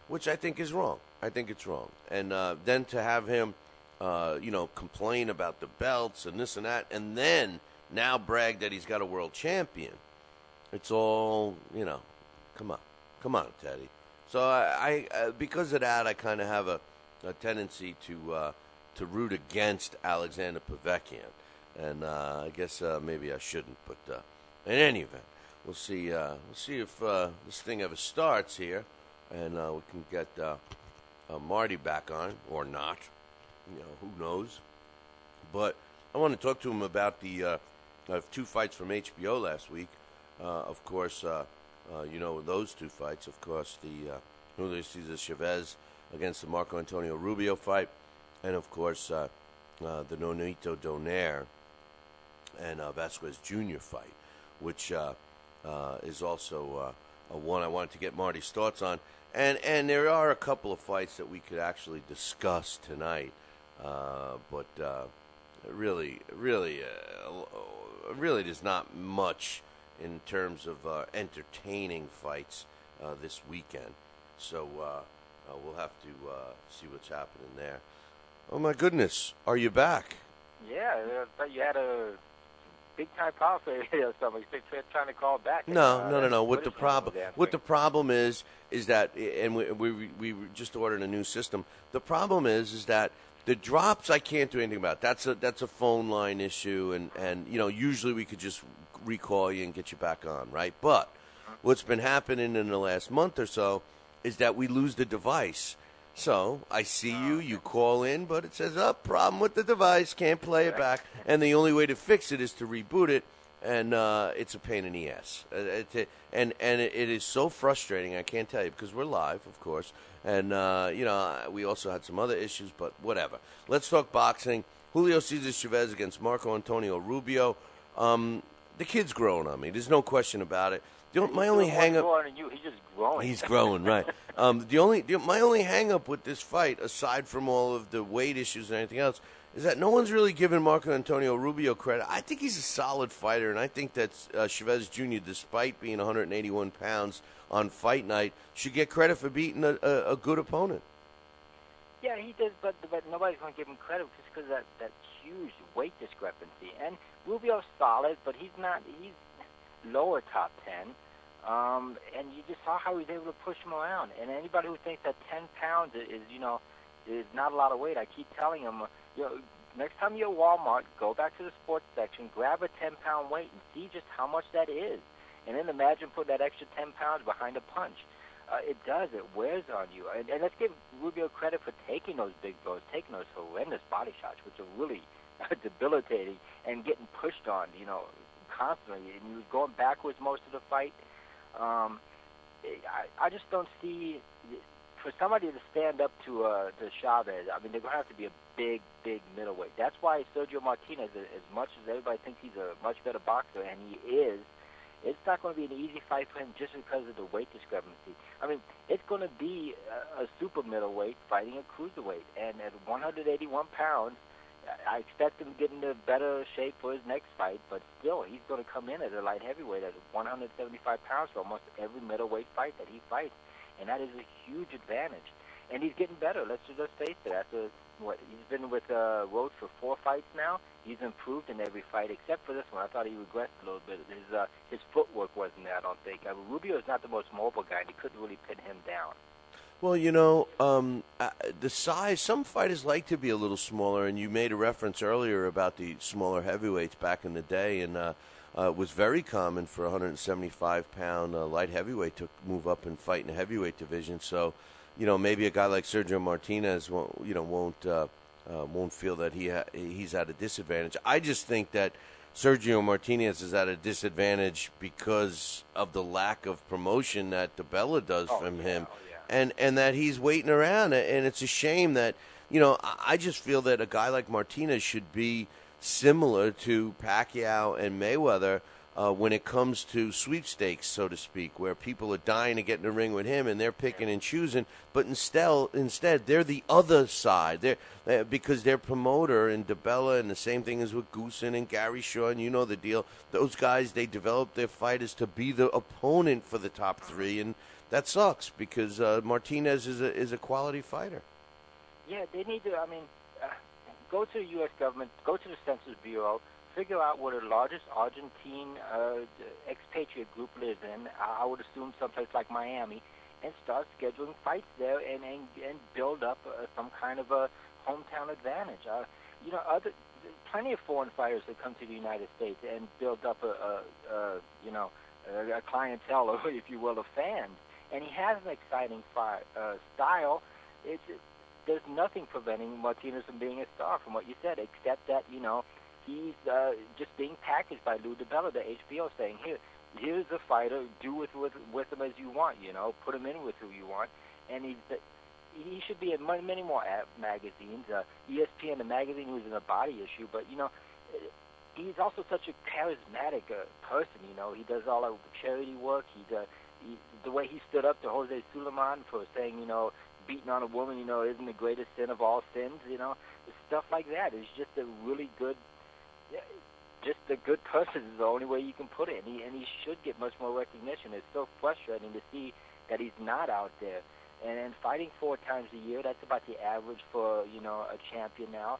which I think is wrong. I think it's wrong. And then to have him, complain about the belts and this and that, and then now brag that he's got a world champion. It's all, come on, Teddy. So I because of that, I kind of have a tendency to root against Alexander Povetkin. And I guess maybe I shouldn't, but in any event, we'll see. We'll see if this thing ever starts here, and we can get Marty back on or not. Who knows? But I want to talk to him about the 2 fights from HBO last week. Of course, those 2 fights. Of course, the Donaire Chavez against the Marco Antonio Rubio fight, and of course the Nonito Donaire and Vasquez Jr. fight, which is also one I wanted to get Marty's thoughts on. And there are a couple of fights that we could actually discuss tonight, but really there's not much in terms of entertaining fights this weekend. So we'll have to see what's happening there. Oh, my goodness. Are you back? Yeah, I thought you had a big-time power failure or something. You're trying to call back. No. What the problem is that, and we just ordered a new system. The problem is that the drops I can't do anything about. That's a phone line issue, and usually we could just recall you and get you back on, right? But what's been happening in the last month or so is that we lose the device. So I see you call in, but it says, problem with the device, can't play it back. And the only way to fix it is to reboot it, and it's a pain in the ass. And it is so frustrating, I can't tell you, because we're live, of course. And, we also had some other issues, but whatever. Let's talk boxing. Julio Cesar Chavez against Marco Antonio Rubio. The kid's growing on me. There's no question about it. My only hang-up... He's just growing. He's growing, right. My only hang-up with this fight, aside from all of the weight issues and anything else, is that no one's really giving Marco Antonio Rubio credit. I think he's a solid fighter, and I think that Chavez Jr., despite being 181 pounds on fight night, should get credit for beating a good opponent. Yeah, he does, but nobody's going to give him credit just because of that huge weight discrepancy. And Rubio's solid, but he's lower top 10. And you just saw how he was able to push him around. And anybody who thinks that 10 pounds is not a lot of weight, I keep telling them, next time you're at Walmart, go back to the sports section, grab a 10-pound weight, and see just how much that is. And then imagine putting that extra 10 pounds behind a punch. It does. It wears on you. And let's give Rubio credit for taking those big blows, taking those horrendous body shots, which are really debilitating, and getting pushed on, constantly. And he was going backwards most of the fight. I just don't see, for somebody to stand up to Chavez, I mean, they're going to have to be a big middleweight. That's why Sergio Martinez, as much as everybody thinks he's a much better boxer, and he is, it's not going to be an easy fight for him just because of the weight discrepancy. I mean, it's going to be a super middleweight fighting a cruiserweight, and at 181 pounds, I expect him to get into better shape for his next fight, but still, he's going to come in at a light heavyweight at 175 pounds for almost every middleweight fight that he fights, and that is a huge advantage. And he's getting better. Let's face it. After he's been with Roach for 4 fights now, he's improved in every fight except for this one. I thought he regressed a little bit. His footwork wasn't there, I don't think. Rubio is not the most mobile guy, and he couldn't really pin him down. Well, the size, some fighters like to be a little smaller, and you made a reference earlier about the smaller heavyweights back in the day, and it was very common for a 175-pound light heavyweight to move up and fight in the heavyweight division. So, maybe a guy like Sergio Martinez won't feel that he's at a disadvantage. I just think that Sergio Martinez is at a disadvantage because of the lack of promotion that DiBella does from him. And that he's waiting around, and it's a shame that, I just feel that a guy like Martinez should be similar to Pacquiao and Mayweather when it comes to sweepstakes, so to speak, where people are dying to get in the ring with him and they're picking and choosing, but instead they're the other side. Because their promoter and DiBella, and the same thing as with Goosen and Gary Shaw, and you know the deal, those guys, they develop their fighters to be the opponent for the top 3, and that sucks because Martinez is a quality fighter. Yeah, they need to, go to the U.S. government, go to the Census Bureau, figure out where the largest Argentine expatriate group lives in, I would assume someplace like Miami, and start scheduling fights there and build up some kind of a hometown advantage. Plenty of foreign fighters that come to the United States and build up a clientele, if you will, of fans. And he has an exciting style. There's nothing preventing Martinez from being a star, from what you said, except that, he's just being packaged by Lou DiBella, the HBO, saying, here's a fighter, do with him as you want, put him in with who you want. And he should be in many more magazines. ESPN, the magazine, was in a body issue, but, he's also such a charismatic person, He does all the charity work. The way he stood up to Jose Suleiman for saying, beating on a woman, isn't the greatest sin of all sins, stuff like that. It's just a really good, just a good person is the only way you can put it. And he should get much more recognition. It's so frustrating to see that he's not out there. And fighting 4 times a year, that's about the average for, you know, a champion now.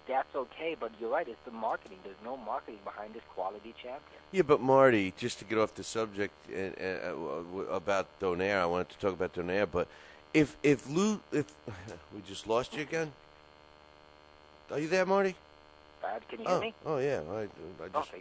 That's okay, but you're right, it's the marketing. There's no marketing behind this quality champion. Yeah, but Marty, just to get off the subject about Donaire, I wanted to talk about Donaire, but if we just lost you again? Are you there, Marty? Can you hear me? Oh, yeah.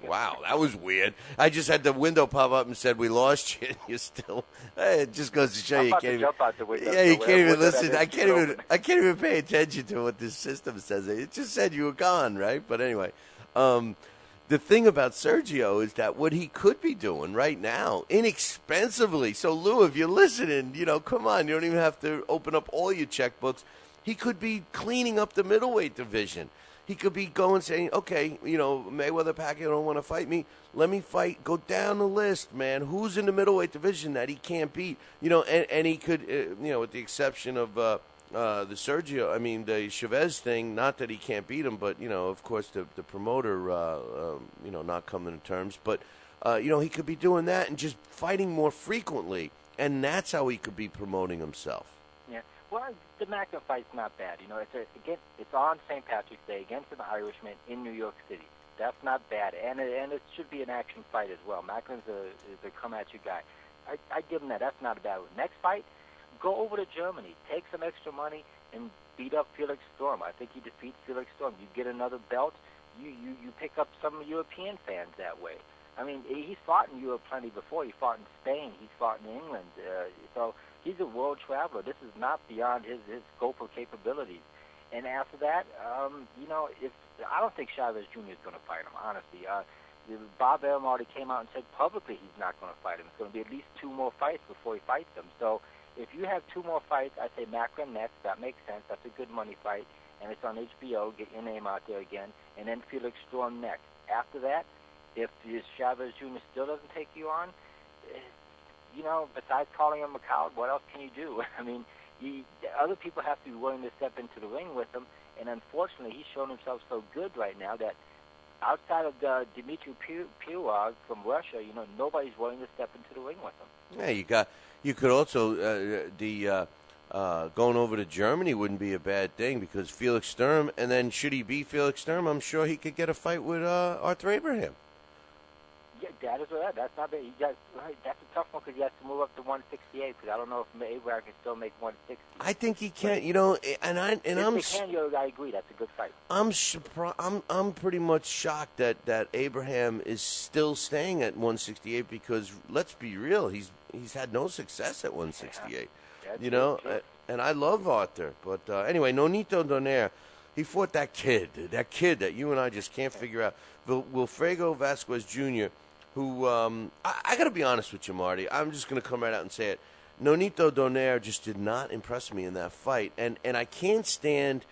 Wow, that was weird. I just had the window pop up and said we lost you. And you're still. It just goes to show you can't jump out the window. Yeah, you can't even listen. I can't even pay attention to what this system says. It just said you were gone, right? But anyway, the thing about Sergio is that what he could be doing right now, inexpensively. So Lou, if you're listening, you know, come on, you don't even have to open up all your checkbooks. He could be cleaning up the middleweight division. He could be going saying, okay, you know, Mayweather, Pacquiao don't want to fight me. Let me fight. Go down the list, man. Who's in the middleweight division that he can't beat? You know, and he could, you know, with the exception of the Chavez thing, not that he can't beat him, but, you know, of course, the promoter, you know, not coming to terms. But, you know, he could be doing that and just fighting more frequently. And that's how he could be promoting himself. Yeah. Well, the Macklin fight's not bad. You know, it's on St. Patrick's Day against an Irishman in New York City. That's not bad, and it should be an action fight as well. Macklin's is a come-at-you guy. I give him that. That's not a bad one. Next fight, go over to Germany. Take some extra money and beat up Felix Storm. I think he defeats Felix Storm. You get another belt. You pick up some European fans that way. I mean, he's fought in Europe plenty before. He fought in Spain. He's fought in England. So he's a world traveler. This is not beyond his scope of capabilities. And after that, you know, I don't think Chavez Jr. is going to fight him, honestly. Bob Arum already came out and said publicly he's not going to fight him. It's going to be at least 2 more fights before he fights him. So if you have 2 more fights, I say Macklin next. That makes sense. That's a good money fight. And it's on HBO. Get your name out there again. And then Felix Storm next. After that, if Chavez Jr. still doesn't take you on, you know, besides calling him a coward, what else can you do? I mean, other people have to be willing to step into the ring with him, and unfortunately, he's shown himself so good right now that outside of Dmitry Pirog from Russia, you know, nobody's willing to step into the ring with him. Yeah, you could also going over to Germany wouldn't be a bad thing because Felix Sturm, and then should he beat Felix Sturm, I'm sure he could get a fight with Arthur Abraham. Yeah, that is right. That's not bad. That's a tough one because he has to move up to 168. Because I don't know if Abraham can still make 160. I think he can. You know, if he can, I agree. That's a good fight. I'm pretty much shocked that Abraham is still staying at 168 because let's be real, he's had no success at 168. Yeah, you know, and I love Arthur, but anyway, Nonito Donaire, he fought that kid that you and I just can't figure out, Wilfredo Vasquez Jr., who, I got to be honest with you, Marty. I'm just going to come right out and say it. Nonito Donaire just did not impress me in that fight. And I can't stand,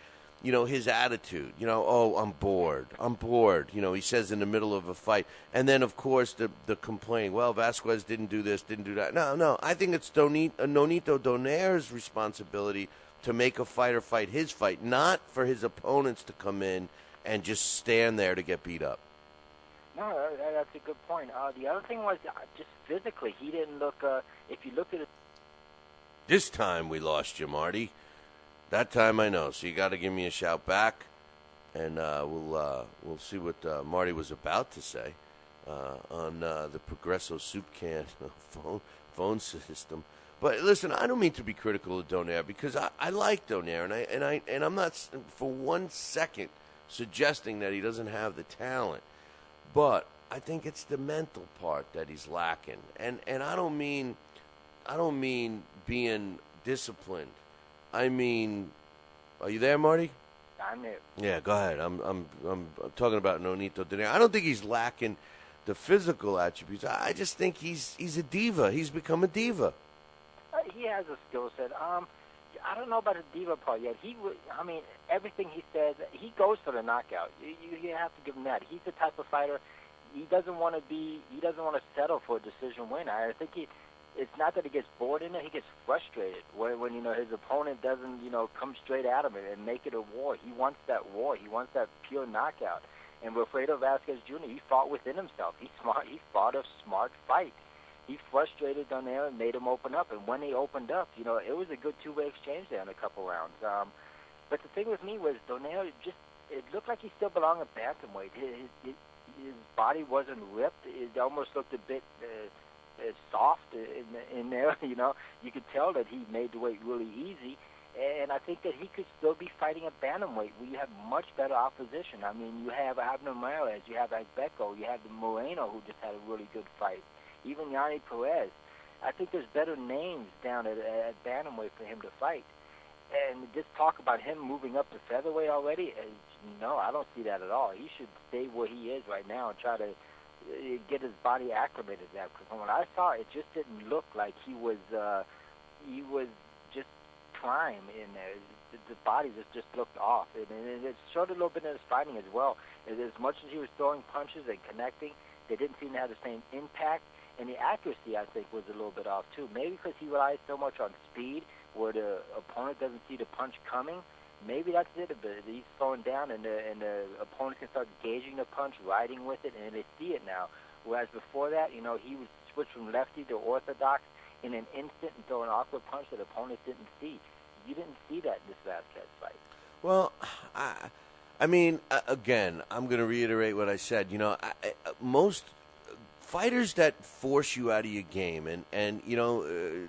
you know, his attitude. You know, oh, I'm bored. You know, he says in the middle of a fight. And then, of course, the complaint, well, Vasquez didn't do this, didn't do that. No. I think it's Nonito Donaire's responsibility to make a fighter fight his fight, not for his opponents to come in and just stand there to get beat up. No, that's a good point. The other thing was just physically, he didn't look. If you look at it, this time we lost you, Marty. That time I know. So you got to give me a shout back, and we'll see what Marty was about to say on the Progresso soup can phone system. But listen, I don't mean to be critical of Donaire because I like Donaire, and I'm not for 1 second suggesting that he doesn't have the talent. But I think it's the mental part that he's lacking, and I don't mean being disciplined. I mean, are you there, Marty? I'm there. Yeah, go ahead. I'm talking about Nonito Donaire. I don't think he's lacking the physical attributes. I just think he's a diva. He's become a diva. He has a skill set. I don't know about the diva part yet. I mean, everything he says, he goes for the knockout. You have to give him that. He's the type of fighter. He doesn't want to settle for a decision win. I think it's not that he gets bored in it. He gets frustrated when you know his opponent doesn't come straight at him and make it a war. He wants that war. He wants that pure knockout. And Wilfredo Vasquez Jr., he fought within himself. He's smart. He fought a smart fight. he frustrated Donaire and made him open up. And when they opened up, you know, it was a good two-way exchange there in a couple rounds. But the thing with me was Donaire it looked like he still belonged at bantamweight. His body wasn't ripped. It almost looked a bit soft in there. You know, you could tell that he made the weight really easy. And I think that he could still be fighting at bantamweight where you have much better opposition. I mean, you have Abner Mares, you have Agbeco, you have Moreno, who just had a really good fight. Even Yanni Perez. I think there's better names down at bantamweight for him to fight. And just talk about him moving up to featherweight already, no, I don't see that at all. He should stay where he is right now and try to get his body acclimated to that. Because from what I saw, it just didn't look like he was just prime in there. The body just looked off. And it showed a little bit in his fighting as well. As much as he was throwing punches and connecting, they didn't seem to have the same impact. And the accuracy, I think, was a little bit off, too. Maybe because he relies so much on speed where the opponent doesn't see the punch coming. Maybe that's it a bit. He's slowing down, and the opponent can start gauging the punch, riding with it, and they see it now. Whereas before that, you know, he would switch from lefty to orthodox in an instant and throw an awkward punch that opponents didn't see. You didn't see that in this Vasquez fight. Well, I mean, again, I'm going to reiterate what I said. You know, most fighters that force you out of your game, and you know,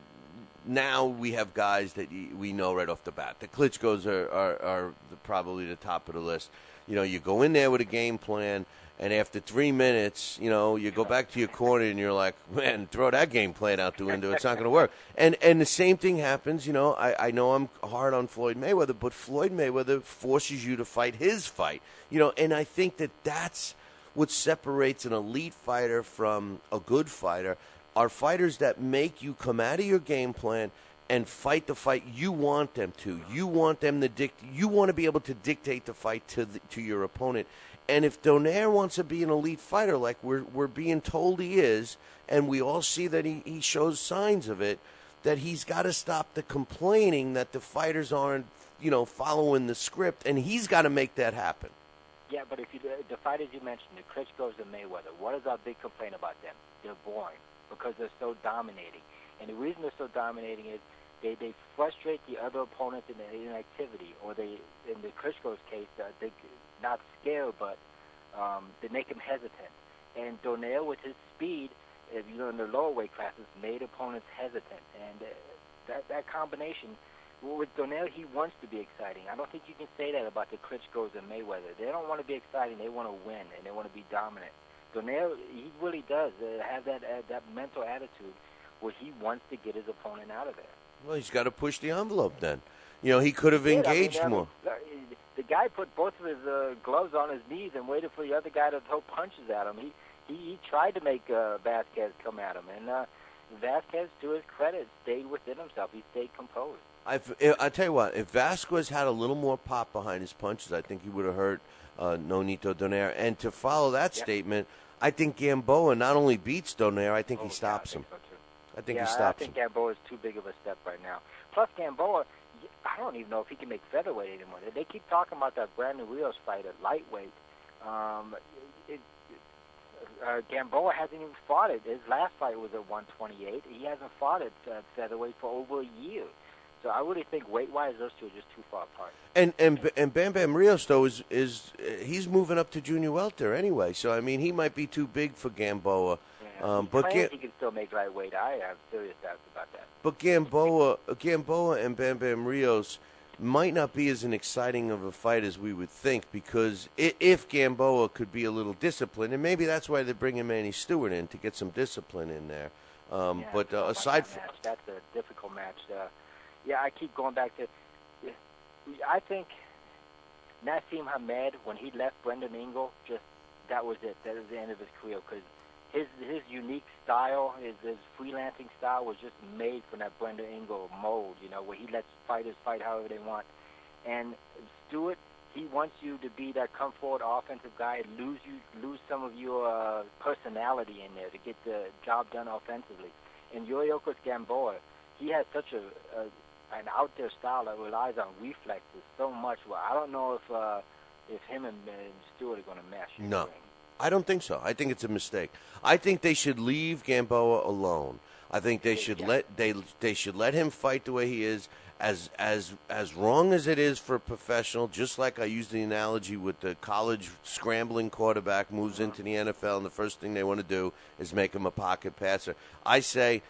now we have guys that we know right off the bat. The Klitschko's are probably the top of the list. You know, you go in there with a game plan, and after 3 minutes, you know, you go back to your corner and you're like, man, throw that game plan out the window. It's not going to work. And the same thing happens, you know, I know I'm hard on Floyd Mayweather, but Floyd Mayweather forces you to fight his fight. You know, and I think that that's what separates an elite fighter from a good fighter are fighters that make you come out of your game plan and fight the fight you want them to. You want them to you want to be able to dictate the fight to your opponent. And if Donaire wants to be an elite fighter, like we're being told he is, and we all see that he shows signs of it, that he's got to stop the complaining that the fighters aren't, you know, following the script, and he's got to make that happen. Yeah, but if the fighters you mentioned, the Klitschko's and Mayweather, what is our big complaint about them? They're boring because they're so dominating. And the reason they're so dominating is they frustrate the other opponents in the inactivity, or they, in the Klitschko's case, they not scared, but they make him hesitant. And Donaire, with his speed, if you know, in the lower weight classes, made opponents hesitant. And that combination, with Donaire, he wants to be exciting. I don't think you can say that about the Klitschko's and Mayweather. They don't want to be exciting. They want to win, and they want to be dominant. Donaire, he really does have that mental attitude where he wants to get his opponent out of there. Well, he's got to push the envelope then. You know, he could have engaged more. The guy put both of his gloves on his knees and waited for the other guy to throw punches at him. He tried to make Vasquez come at him, and Vasquez, to his credit, stayed within himself. He stayed composed. I tell you what, if Vasquez had a little more pop behind his punches, I think he would have hurt Nonito Donaire. And to follow that statement, I think Gamboa not only beats Donaire, I think he stops him. I think he stops him. I think Gamboa is too big of a step right now. Plus, Gamboa, I don't even know if he can make featherweight anymore. They keep talking about that Brandon Rios fight at lightweight. Gamboa hasn't even fought it. His last fight was at 128. He hasn't fought it featherweight for over a year. So I really think weight-wise, those two are just too far apart. And Bam Bam Rios, though, is he's moving up to junior welter anyway. So, I mean, he might be too big for Gamboa. Yeah, but he can still make lightweight. I have serious doubts about that. But Gamboa and Bam Bam Rios might not be as an exciting of a fight as we would think, because if Gamboa could be a little disciplined, and maybe that's why they're bringing Manny Stewart in, to get some discipline in there. But aside from that's a difficult match. Yeah, I keep going back to. I think Nassim Hamed, when he left Brendan Ingle, that was it. That was the end of his career, because his unique style, his freelancing style, was just made from that Brendan Ingle mold. You know, where he lets fighters fight however they want. And Stewart, he wants you to be that come forward offensive guy, lose some of your personality in there to get the job done offensively. And Yuriorkis Gamboa, he has such an out there style that relies on reflexes so much. Well, I don't know if him and Stewart are going to mesh. I don't think so. I think it's a mistake. I think they should leave Gamboa alone. I think they should they should let him fight the way he is, as wrong as it is for a professional. Just like I used the analogy with the college scrambling quarterback moves into the NFL, and the first thing they want to do is make him a pocket passer. I say,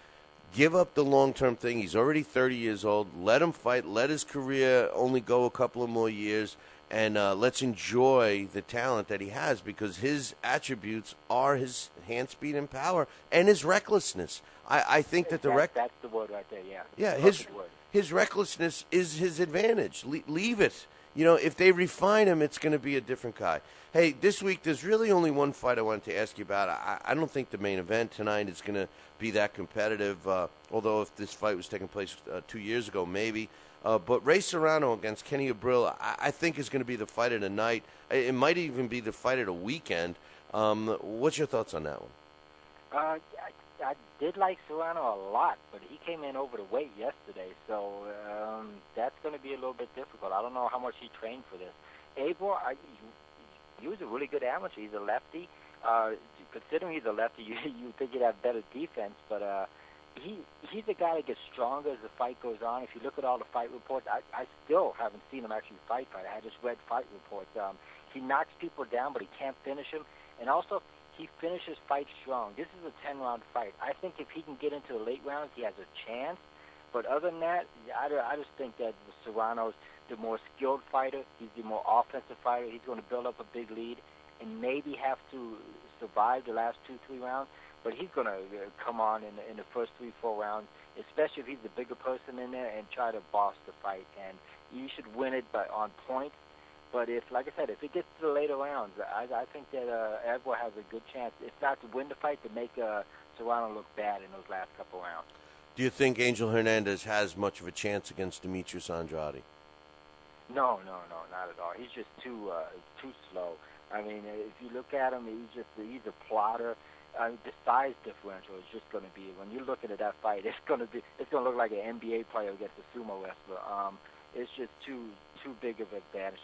give up the long-term thing. He's already 30 years old. Let him fight. Let his career only go a couple of more years. And let's enjoy the talent that he has, because his attributes are his hand speed and power and his recklessness. I think that that's the word right there, yeah. Yeah, his recklessness is his advantage. Leave it. You know, if they refine him, it's going to be a different guy. Hey, this week there's really only one fight I wanted to ask you about. I don't think the main event tonight is going to be that competitive, although if this fight was taking place 2 years ago, maybe. But Ray Serrano against Kenny Abril, I think is going to be the fight of the night. It might even be the fight of the weekend. What's your thoughts on that one? I did like Serrano a lot, but he came in over the weight yesterday, so that's going to be a little bit difficult. I don't know how much he trained for this. Abel, he was a really good amateur. He's a lefty. Considering he's a lefty, you think he'd have better defense, but he's a guy that gets stronger as the fight goes on. If you look at all the fight reports, I still haven't seen him actually fight. I just read fight reports. He knocks people down, but he can't finish them. And also, he finishes fights strong. This is a 10-round fight. I think if he can get into the late rounds, he has a chance. But other than that, I just think that Serrano's the more skilled fighter. He's the more offensive fighter. He's going to build up a big lead and maybe have to survive the last 2-3 rounds. But he's going to come on in the first 3-4 rounds, especially if he's the bigger person in there, and try to boss the fight. And you should win it on points. But if, like I said, if it gets to the later rounds, I think that Agua has a good chance, if not to win the fight, to make Serrano look bad in those last couple rounds. Do you think Angel Hernandez has much of a chance against Demetrius Andrade? No, not at all. He's just too slow. I mean, if you look at him, he's a plotter. The size differential is just going to be, when you're looking at that fight, it's going to look like an NBA player against a sumo wrestler. It's just too big of an advantage.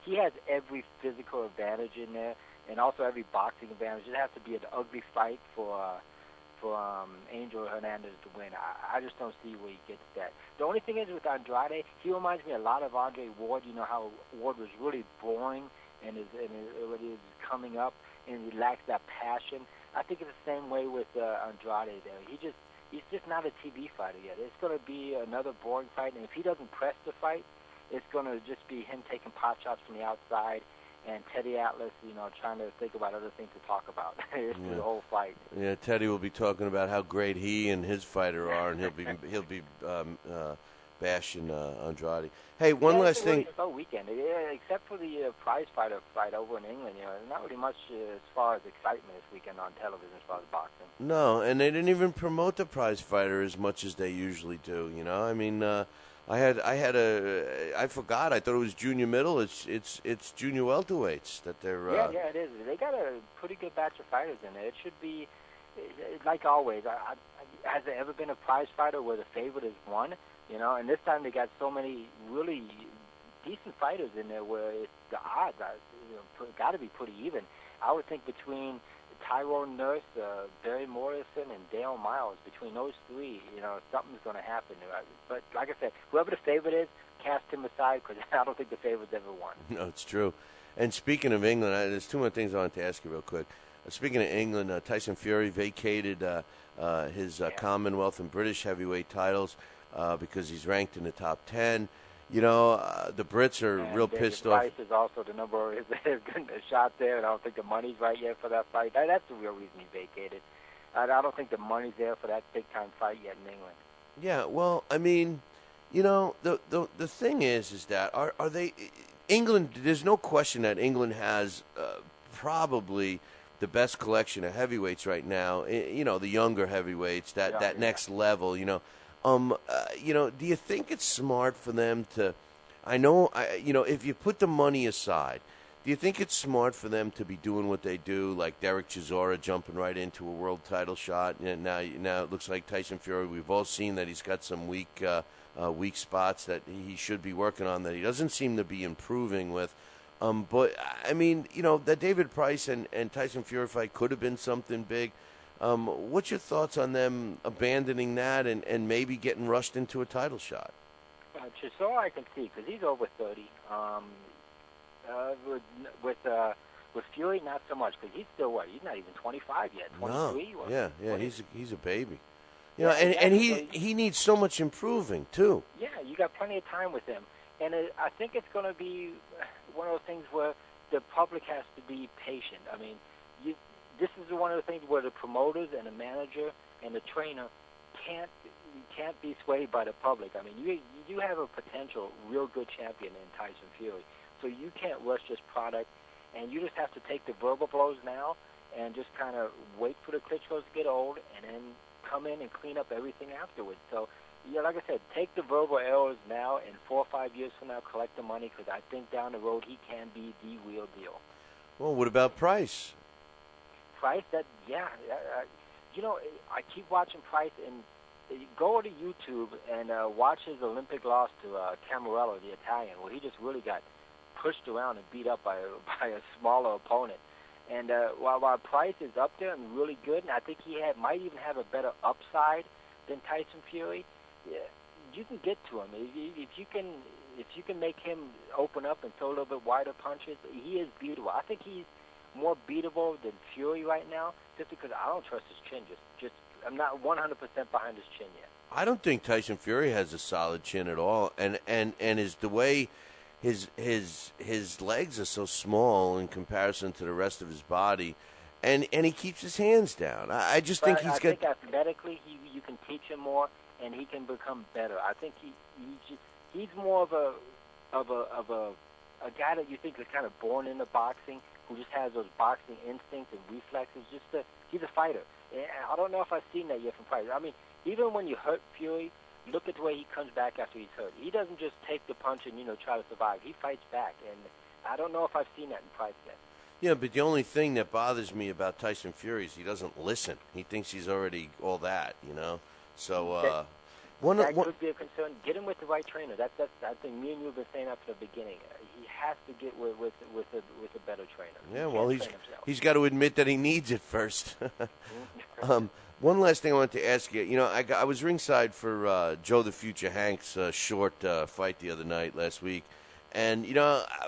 He has every physical advantage in there, and also every boxing advantage. It has to be an ugly fight for Angel Hernandez to win. I just don't see where he gets that. The only thing is with Andrade, he reminds me a lot of Andre Ward. You know how Ward was really boring and is coming up, and he lacks that passion. I think it's the same way with Andrade there. He's just not a TV fighter yet. It's going to be another boring fight, and if he doesn't press the fight, it's going to just be him taking pot shots from the outside and Teddy Atlas, trying to think about other things to talk about through the whole fight. Yeah, Teddy will be talking about how great he and his fighter are, and he'll be bashing Andrade. Hey, one last thing. It's a slow weekend, except for the prize fighter fight over in England. Not really much as far as excitement this weekend on television as far as boxing. No, and they didn't even promote the prize fighter as much as they usually do. I mean, I forgot. I thought it was junior middle. It's junior welterweights that they're. Yeah, it is. They got a pretty good batch of fighters in there. It should be, like always. Has there ever been a prize fighter where the favorite is won? And this time they got so many really decent fighters in there where the odds got to be pretty even. I would think between Tyrone Nurse, Barry Morrison, and Dale Miles, between those three, something's going to happen. But like I said, whoever the favorite is, cast him aside, because I don't think the favorite's ever won. No, it's true. And speaking of England, there's two more things I want to ask you real quick. Speaking of England, Tyson Fury vacated his Commonwealth and British heavyweight titles because he's ranked in the top 10. The Brits are real pissed off. Price is also the number is getting a shot there, and I don't think the money's right yet for that fight. That's the real reason he vacated. I don't think the money's there for that big-time fight yet in England. Yeah, well, I mean, the thing is that are they England? There's no question that England has probably the best collection of heavyweights right now. The younger heavyweights, that next level. Do you think it's smart for them to? If you put the money aside, do you think it's smart for them to be doing what they do, like Derek Chisora jumping right into a world title shot? And now it looks like Tyson Fury. We've all seen that he's got some weak spots that he should be working on that he doesn't seem to be improving with. But I mean, that David Price and Tyson Fury fight could have been something big. What's your thoughts on them abandoning that and maybe getting rushed into a title shot? Chisora I can see because he's over 30. With Fury, not so much because he's still what? He's not even 25 yet. 23. No. Yeah. He's a baby. Yeah, He needs so much improving too. Yeah, you got plenty of time with him, and I think it's going to be one of those things where the public has to be patient. I mean, this is one of the things where the promoters and the manager and the trainer can't be swayed by the public. I mean, you have a potential real good champion in Tyson Fury, so you can't rush this product, and you just have to take the verbal blows now and just kind of wait for the Klitschko's to get old and then come in and clean up everything afterwards. So, yeah, like I said, take the verbal errors now, and 4 or 5 years from now, collect the money, because I think down the road he can be the real deal. Well, what about Price? Price, I keep watching Price, and go to YouTube and watch his Olympic loss to Camarello, the Italian, where he just really got pushed around and beat up by a smaller opponent. And while Price is up there and really good, and I think he might even have a better upside than Tyson Fury, you can get to him if you can make him open up and throw a little bit wider punches. He is beatable. I think he's more beatable than Fury right now, just because I don't trust his chin. I'm not 100% behind his chin yet. I don't think Tyson Fury has a solid chin at all, and is the way his legs are so small in comparison to the rest of his body, and he keeps his hands down. I think athletically you can teach him more, and he can become better. I think he's more of a guy that you think is kind of born into boxing, who just has those boxing instincts and reflexes. He's a fighter. I don't know if I've seen that yet from Price. I mean, even when you hurt Fury, look at the way he comes back after he's hurt. He doesn't just take the punch and try to survive. He fights back, and I don't know if I've seen that in Price yet. Yeah, but the only thing that bothers me about Tyson Fury is he doesn't listen. He thinks he's already all that, So that could be a concern. Get him with the right trainer. That's I think me and you have been saying that from the beginning. He has to get with a better trainer. Yeah, well, he's got to admit that he needs it first. One last thing I wanted to ask you. I was ringside for Joe the Future Hank's short fight the other night last week, and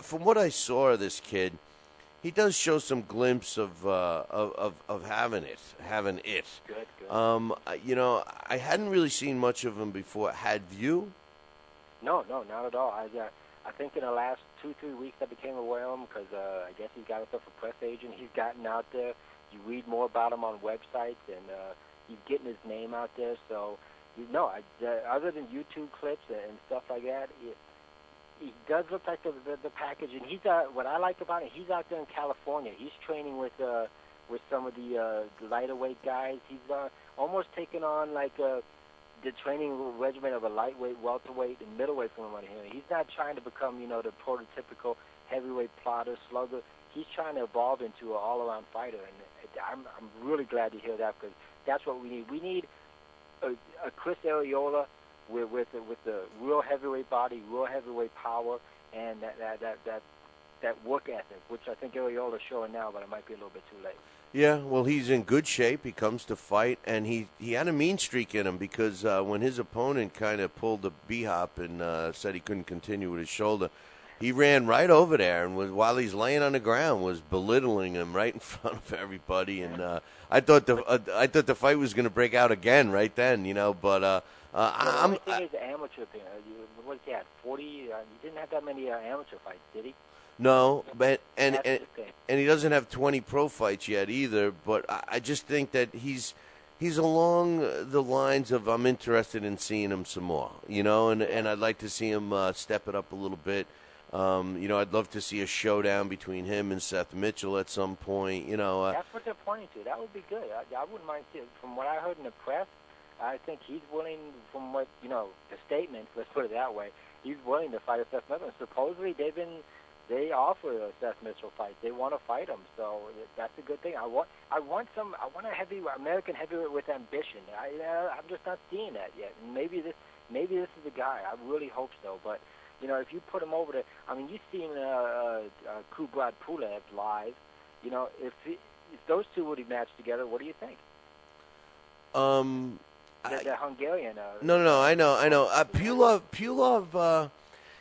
from what I saw of this kid, he does show some glimpse of having it. Good. I hadn't really seen much of him before. Had you? No, not at all. I think in the last 2-3 weeks I became aware of him because I guess he's got himself a press agent. He's gotten out there. You read more about him on websites, and he's getting his name out there. So, other than YouTube clips and stuff like that, he does look like the package. And he's what I like about him, he's out there in California. He's training with some of the lighter weight guys. He's almost taken on the training regimen of a lightweight, welterweight, and middleweight from around here. He's not trying to become, the prototypical heavyweight plotter, slugger. He's trying to evolve into an all-around fighter, and I'm really glad to hear that because that's what we need. We need a Chris Arreola with the real heavyweight body, real heavyweight power, and that work ethic, which I think Arreola's showing now, but it might be a little bit too late. Yeah, well, he's in good shape. He comes to fight, and he had a mean streak in him because when his opponent kind of pulled the b-hop and said he couldn't continue with his shoulder, he ran right over there and while he's laying on the ground, was belittling him right in front of everybody. And I thought the fight was going to break out again right then, But the only thing is amateur. What did he have? 40. He didn't have that many amateur fights, did he? No, but and he doesn't have 20 pro fights yet either. But I just think that he's along the lines of I'm interested in seeing him some more, and I'd like to see him step it up a little bit. I'd love to see a showdown between him and Seth Mitchell at some point. That's what they're pointing to. That would be good. I wouldn't mind seeing. From what I heard in the press, I think he's willing. From what the statements. Let's put it that way. He's willing to fight Seth Mitchell. Supposedly, they offer a Seth Mitchell fight. They want to fight him, so that's a good thing. I want a American heavyweight with ambition. I'm just not seeing that yet. And maybe this is the guy. I really hope so. But You know, if you put him over there, I mean, you've seen Kubrat Pulev live. You know, if those two would have matched together, what do you think? The Hungarian. No, I know. Pulov,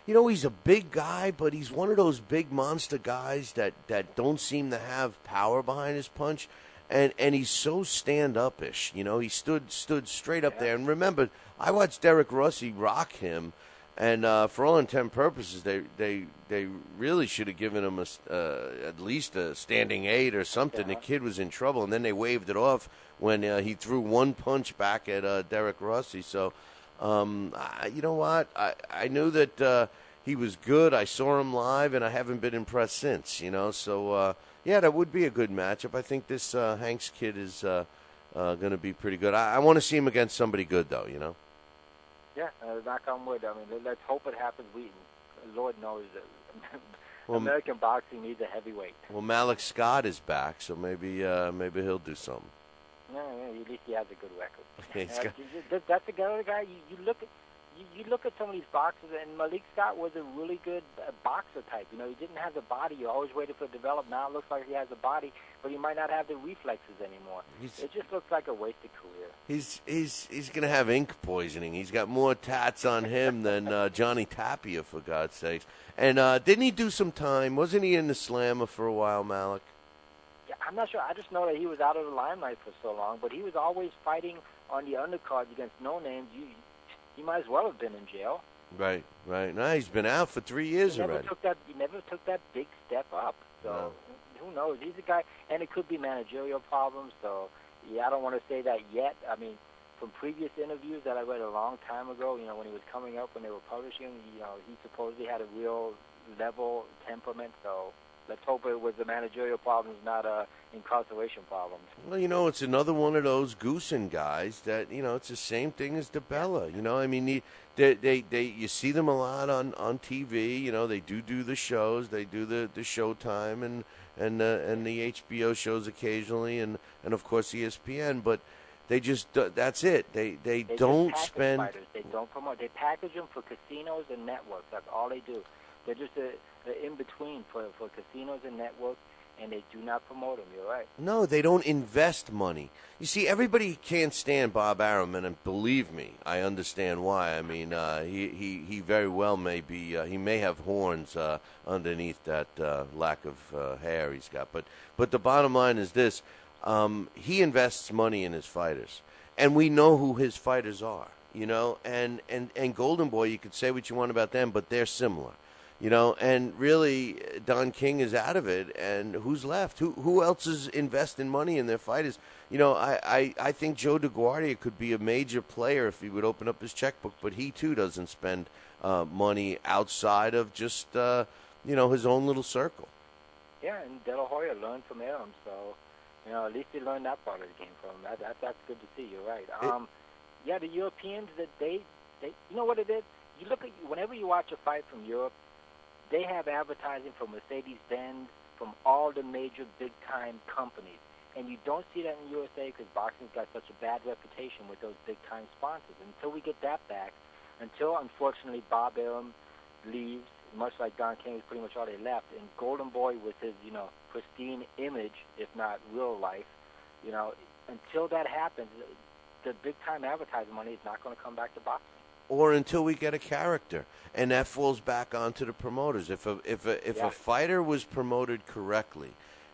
you know, he's a big guy, but he's one of those big monster guys that don't seem to have power behind his punch. And he's so stand-up-ish, you know. He stood straight up there. And remember, I watched Derek Rossi rock him, and for all intent and purposes, they really should have given him at least a standing 8 or something. The kid was in trouble, and then they waved it off when he threw one punch back at Derek Rossi. So, you know what? I knew that he was good. I saw him live, and I haven't been impressed since, you know. So, yeah, that would be a good matchup. I think this Hanks kid is going to be pretty good. I want to see him against somebody good, though, you know. Yeah, knock on wood. I mean, let's hope it happens. Lord knows that Well, American boxing needs a heavyweight. Well, Malik Scott is back, so maybe he'll do something. No, at least he has a good record. He's got- That's the other guy. You look at some of these boxers, and Malik Scott was a really good boxer type. You know, he didn't have the body. You always waited for it to develop. Now it looks like he has the body, but he might not have the reflexes anymore. It just looks like a wasted career. He's going to have ink poisoning. He's got more tats on him than Johnny Tapia, for God's sakes. And didn't he do some time? Wasn't he in the Slammer for a while, Malik? Yeah, I'm not sure. I just know that he was out of the limelight for so long, but he was always fighting on the undercards against no-names. He might as well have been in jail. Right. No, he's been out for 3 years already. He never took that big step up. So who knows? He's a guy, and it could be managerial problems. So yeah, I don't want to say that yet. I mean, from previous interviews that I read a long time ago, you know, when he was coming up, when they were publishing, you know, he supposedly had a real level temperament. So let's hope it was the managerial problems, not incarceration problems. Well, you know, it's another one of those Goosen guys that, you know, it's the same thing as DeBella. You know, I mean, they you see them a lot on TV. You know, they do the shows, they do the Showtime and the HBO shows occasionally, and of course ESPN. But they just that's it. They don't spend. Fighters. They don't promote. They package them for casinos and networks. That's all they do. They're just in between for casinos and networks, and they do not promote them. You're right. No, they don't invest money. You see, everybody can't stand Bob Arum, and believe me, I understand why. I mean, he very well may be. He may have horns underneath that lack of hair he's got. But the bottom line is this: he invests money in his fighters, and we know who his fighters are. You know, and Golden Boy, you could say what you want about them, but they're similar. You know, and really, Don King is out of it, and who's left? Who else is investing money in their fighters? You know, I think Joe DeGuardia could be a major player if he would open up his checkbook, but he, too, doesn't spend money outside of just, you know, his own little circle. Yeah, and De La Hoya learned from Arum, so, you know, at least he learned that part of the game from him. That's good to see, you're right. Yeah, the Europeans, that they you know what it is? You look at, whenever you watch a fight from Europe, they have advertising from Mercedes-Benz, from all the major big-time companies. And you don't see that in the USA because boxing's got such a bad reputation with those big-time sponsors. Until we get that back, until, unfortunately, Bob Arum leaves, much like Don King was pretty much all they left, and Golden Boy with his, you know, pristine image, if not real life, you know, until that happens, the big-time advertising money is not going to come back to boxing. Or until we get a character, and that falls back onto the promoters. If a fighter was promoted correctly,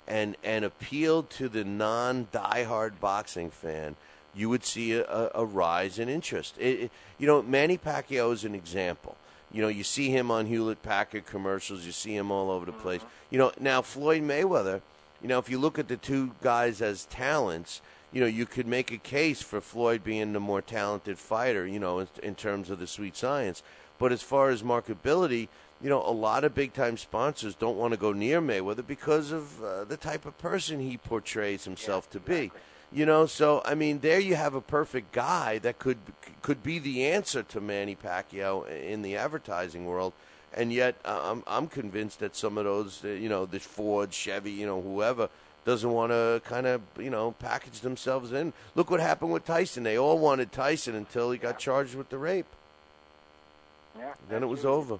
and appealed to the non-diehard boxing fan, you would see a rise in interest. You know, Manny Pacquiao is an example. You know, you see him on Hewlett-Packard commercials. You see him all over the place. You know, now Floyd Mayweather. You know, if you look at the two guys as talents, you know, you could make a case for Floyd being the more talented fighter, you know, in terms of the sweet science. But as far as marketability, you know, a lot of big-time sponsors don't want to go near Mayweather because of the type of person he portrays himself to be. You know, so, I mean, there you have a perfect guy that could be the answer to Manny Pacquiao in the advertising world. And yet I'm convinced that some of those, you know, the Ford, Chevy, you know, whoever, doesn't want to kind of, you know, package themselves in. Look what happened with Tyson. They all wanted Tyson until he got charged with the rape. Yeah. Then it was over.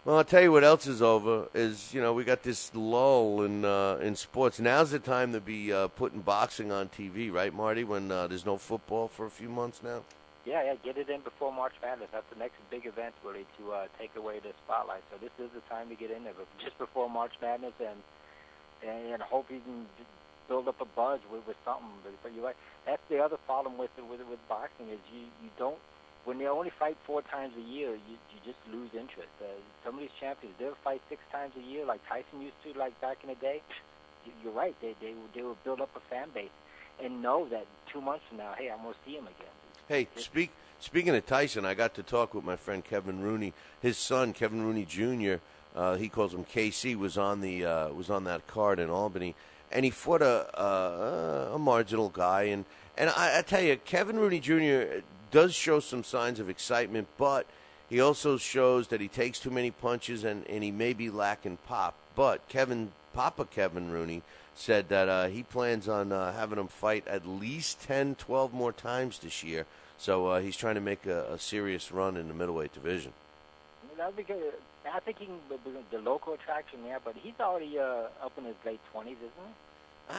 Well, I'll tell you what else is over is, we got this lull in sports. Now's the time to be putting boxing on TV, right, Marty, when there's no football for a few months now? Yeah, get it in before March Madness. That's the next big event, really, to take away the spotlight. So this is the time to get in there, but just before March Madness, and hope you can build up a buzz with something. But you're right. That's the other problem with boxing is you don't. When they only fight 4 times a year, you just lose interest. Some of these champions, they'll fight 6 times a year, like Tyson used to, like back in the day. You're right. They will build up a fan base and know that 2 months from now, hey, I'm going to see him again. Hey, speaking of Tyson, I got to talk with my friend Kevin Rooney. His son, Kevin Rooney Jr., he calls him KC, was on that card in Albany, and he fought a marginal guy. And I tell you, Kevin Rooney Jr. does show some signs of excitement, but he also shows that he takes too many punches and he may be lacking pop. But Papa Kevin Rooney said that he plans on having him fight at least 10, 12 more times this year. So he's trying to make a serious run in the middleweight division. That'd be good. I think he can be the local attraction there, but he's already up in his late 20s, isn't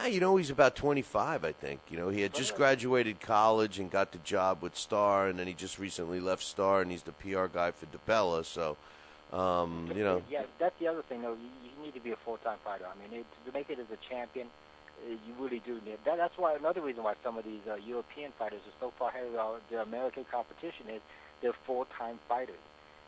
he? He's about 25, I think. He had just graduated college and got the job with Star, and then he just recently left Star, and he's the PR guy for DeBella. So, Yeah, that's the other thing, though. You need to be a full-time fighter. I mean, to make it as a champion, you really do need. That's why another reason why some of these European fighters are so far ahead of their American competition is they're full-time fighters.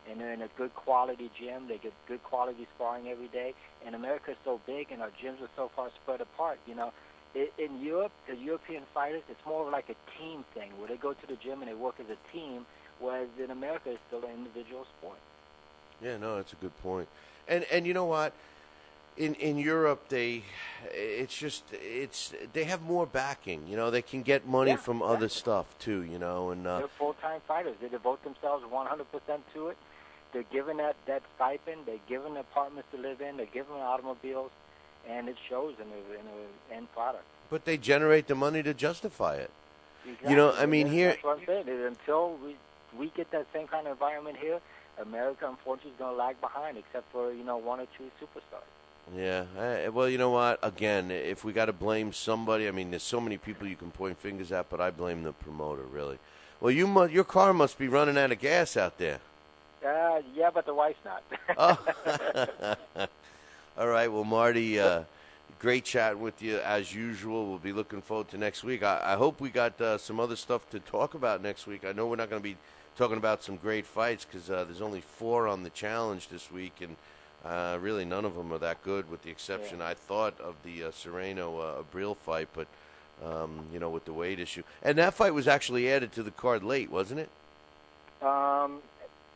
And they're in a good quality gym. They get good quality sparring every day. And America is so big, and our gyms are so far spread apart. In Europe, the European fighters, it's more of like a team thing where they go to the gym and they work as a team, whereas in America, it's still an individual sport. Yeah, no, that's a good point. And you know what? In Europe, they have more backing. They can get money from other stuff too. And they're full-time fighters. They devote themselves 100% to it. They're given that stipend. They're given apartments to live in. They're given automobiles, and it shows in the end product. But they generate the money to justify it. Exactly. Here. That's what I'm saying. Until we get that same kind of environment here, America, unfortunately, is going to lag behind, except for 1 or 2 superstars. Yeah. Well, you know what? Again, if we got to blame somebody, I mean, there's so many people you can point fingers at, but I blame the promoter, really. Well, your car must be running out of gas out there. Yeah, but the wife's not. Oh. All right. Well, Marty, great chatting with you as usual. We'll be looking forward to next week. I hope we got some other stuff to talk about next week. I know we're not going to be talking about some great fights because there's only 4 on the challenge this week, and really none of them are that good, with the exception, I thought, of the Serrano-Abril fight, but, with the weight issue. And that fight was actually added to the card late, wasn't it?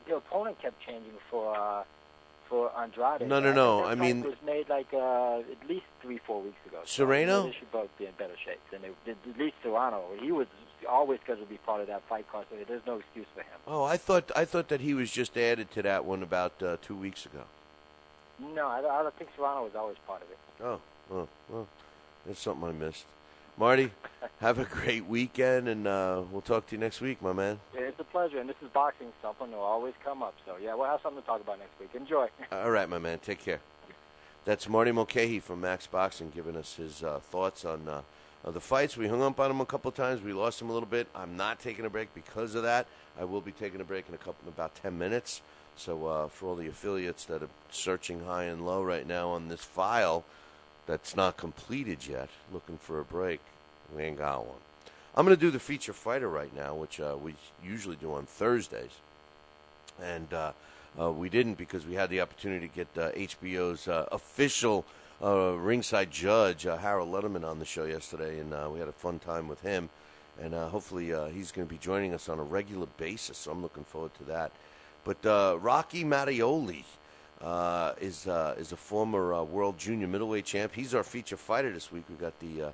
The opponent kept changing for Andrade. No. I mean, it was made like at least 3-4 weeks ago. Serrano? So they should both be in better shape than at least Serrano. He was always scheduled to be part of that fight card, so there's no excuse for him. Oh, I thought that he was just added to that one about 2 weeks ago. No, I don't think Serrano was always part of it. Oh, well, there's something I missed. Marty, have a great weekend, and we'll talk to you next week, my man. Yeah, it's a pleasure, and this is boxing, something that will always come up. So, yeah, we'll have something to talk about next week. Enjoy. All right, my man. Take care. That's Marty Mulcahey from Max Boxing giving us his thoughts on the fights. We hung up on him a couple of times. We lost him a little bit. I'm not taking a break because of that. I will be taking a break in about 10 minutes. So for all the affiliates that are searching high and low right now on this file that's not completed yet, looking for a break, we ain't got one. I'm going to do the feature fighter right now, which we usually do on Thursdays. And we didn't because we had the opportunity to get HBO's official ringside judge, Harold Letterman, on the show yesterday, and we had a fun time with him. And hopefully he's going to be joining us on a regular basis, so I'm looking forward to that. But Rocky Mattoli is a former world junior middleweight champ. He's our feature fighter this week. We've got the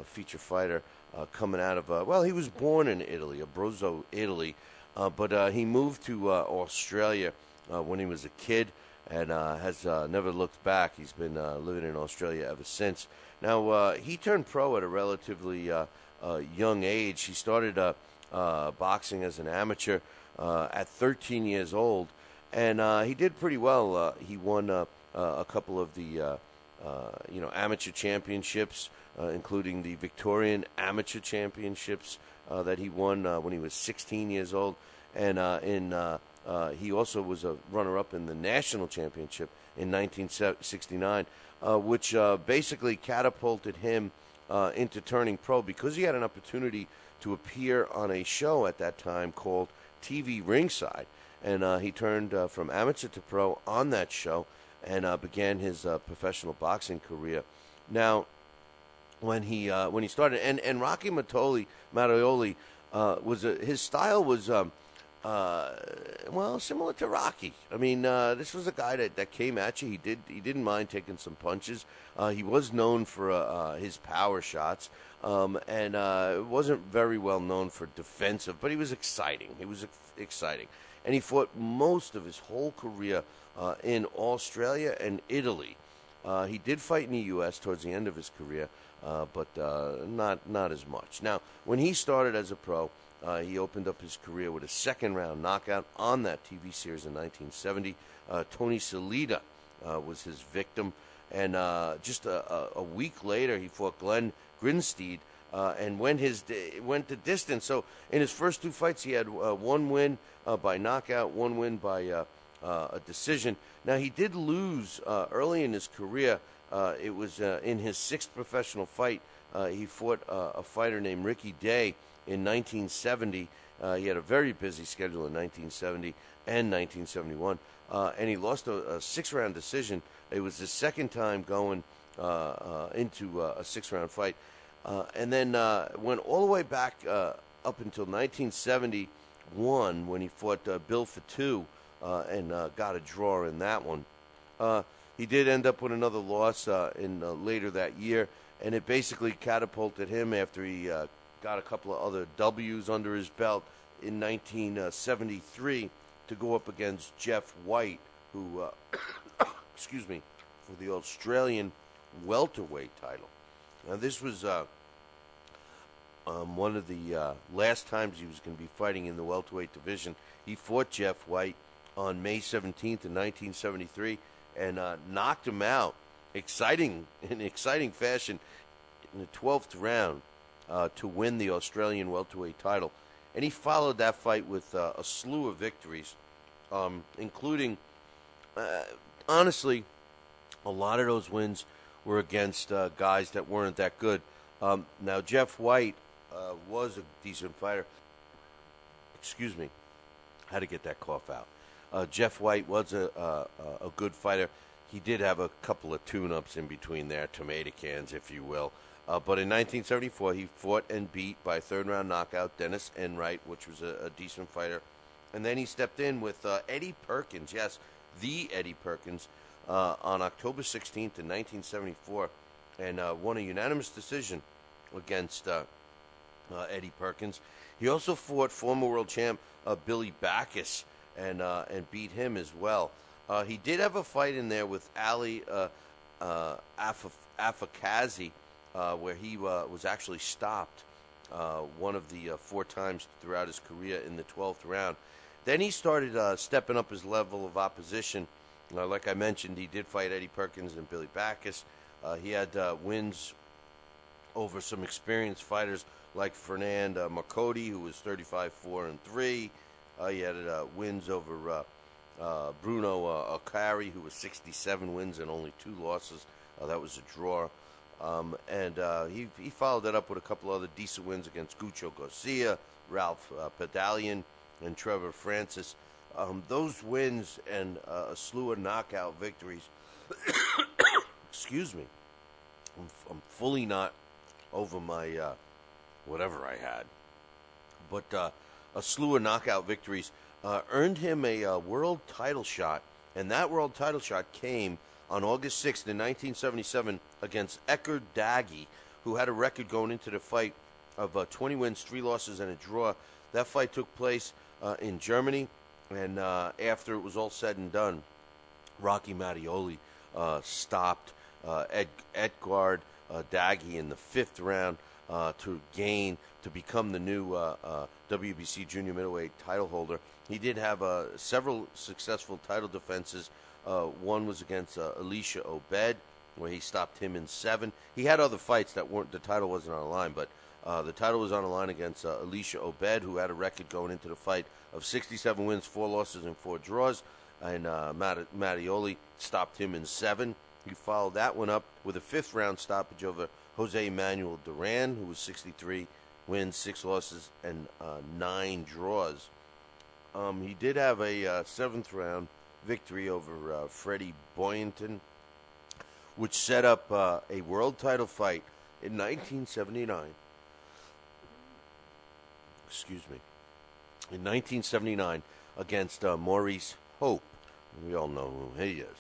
feature fighter coming out of, he was born in Italy, Abruzzo, Italy, but he moved to Australia when he was a kid and has never looked back. He's been living in Australia ever since. Now, he turned pro at a relatively young age. He started boxing as an amateur at 13 years old, And he did pretty well. He won a couple of the amateur championships, including the Victorian Amateur Championships that he won when he was 16 years old. And he also was a runner-up in the national championship in 1969, which basically catapulted him into turning pro because he had an opportunity to appear on a show at that time called TV Ringside. And he turned from amateur to pro on that show and began his professional boxing career. Now, when he started, and Rocky Mattoli his style was similar to Rocky. I mean, this was a guy that came at you. He didn't mind taking some punches. He was known for his power shots, and wasn't very well known for defensive, but he was exciting. And he fought most of his whole career in Australia and Italy. He did fight in the U.S. towards the end of his career, but not as much. Now, when he started as a pro, he opened up his career with a second-round knockout on that TV series in 1970. Tony Salida was his victim, and just a week later, he fought Glenn Grinstead and went the distance. So in his first two fights, he had one win by knockout, one win by a decision. Now, he did lose early in his career. It was in his sixth professional fight. He fought a fighter named Ricky Day in 1970. He had a very busy schedule in 1970 and 1971, and he lost a six-round decision. It was his second time going into a six-round fight, and then went all the way back up until 1971 when he fought Bill Fatu and got a draw in that one. He did end up with another loss in later that year, and it basically catapulted him after he got a couple of other W's under his belt in 1973 to go up against Jeff White, who, excuse me, for the Australian welterweight title. Now, this was one of the last times he was going to be fighting in the welterweight division. He fought Jeff White on May 17th in 1973 and knocked him out in exciting fashion in the 12th round to win the Australian welterweight title. And he followed that fight with a slew of victories, including, honestly, a lot of those wins were against guys that weren't that good. Now, Jeff White was a decent fighter. Excuse me. Had to get that cough out. Jeff White was a good fighter. He did have a couple of tune-ups in between there, tomato cans, if you will. But in 1974, he fought and beat by third-round knockout Dennis Enright, which was a decent fighter. And then he stepped in with Eddie Perkins, yes, the Eddie Perkins, on October 16th in 1974, and won a unanimous decision against Eddie Perkins. He also fought former world champ Billy Backus and beat him as well. He did have a fight in there with Ali Afakazi, where he was actually stopped one of the four times throughout his career in the 12th round. Then he started stepping up his level of opposition. Like I mentioned, he did fight Eddie Perkins and Billy Backus. He had wins over some experienced fighters like Fernand Marcotti, who was 35-4-3. He had wins over Bruno Akari, who was 67 wins and only 2 losses. That was a draw. And he followed that up with a couple other decent wins against Gucho Garcia, Ralph Pedalian, and Trevor Francis. Those wins and a slew of knockout victories, excuse me, I'm fully not over my whatever I had, but a slew of knockout victories earned him a world title shot, and that world title shot came on August 6th in 1977 against Eckerd Daggy, who had a record going into the fight of 20 wins, 3 losses, and a draw. That fight took place in Germany, and after it was all said and done, Rocky Mattoli stopped Edgard Daggy in the 5th round. to become the new WBC junior middleweight title holder. He did have several successful title defenses. One was against Elisha Obed, where he stopped him in 7. He had other fights the title wasn't on the line, but the title was on the line against Elisha Obed, who had a record going into the fight of 67 wins, 4 losses, and 4 draws. And Mattoli stopped him in 7. He followed that one up with a 5th-round stoppage over Jose Manuel Duran, who was 63 wins, 6 losses, and 9 draws. He did have a 7th-round victory over Freddie Boynton, which set up a world title fight in 1979. Excuse me. In 1979 against Maurice Hope. We all know who he is.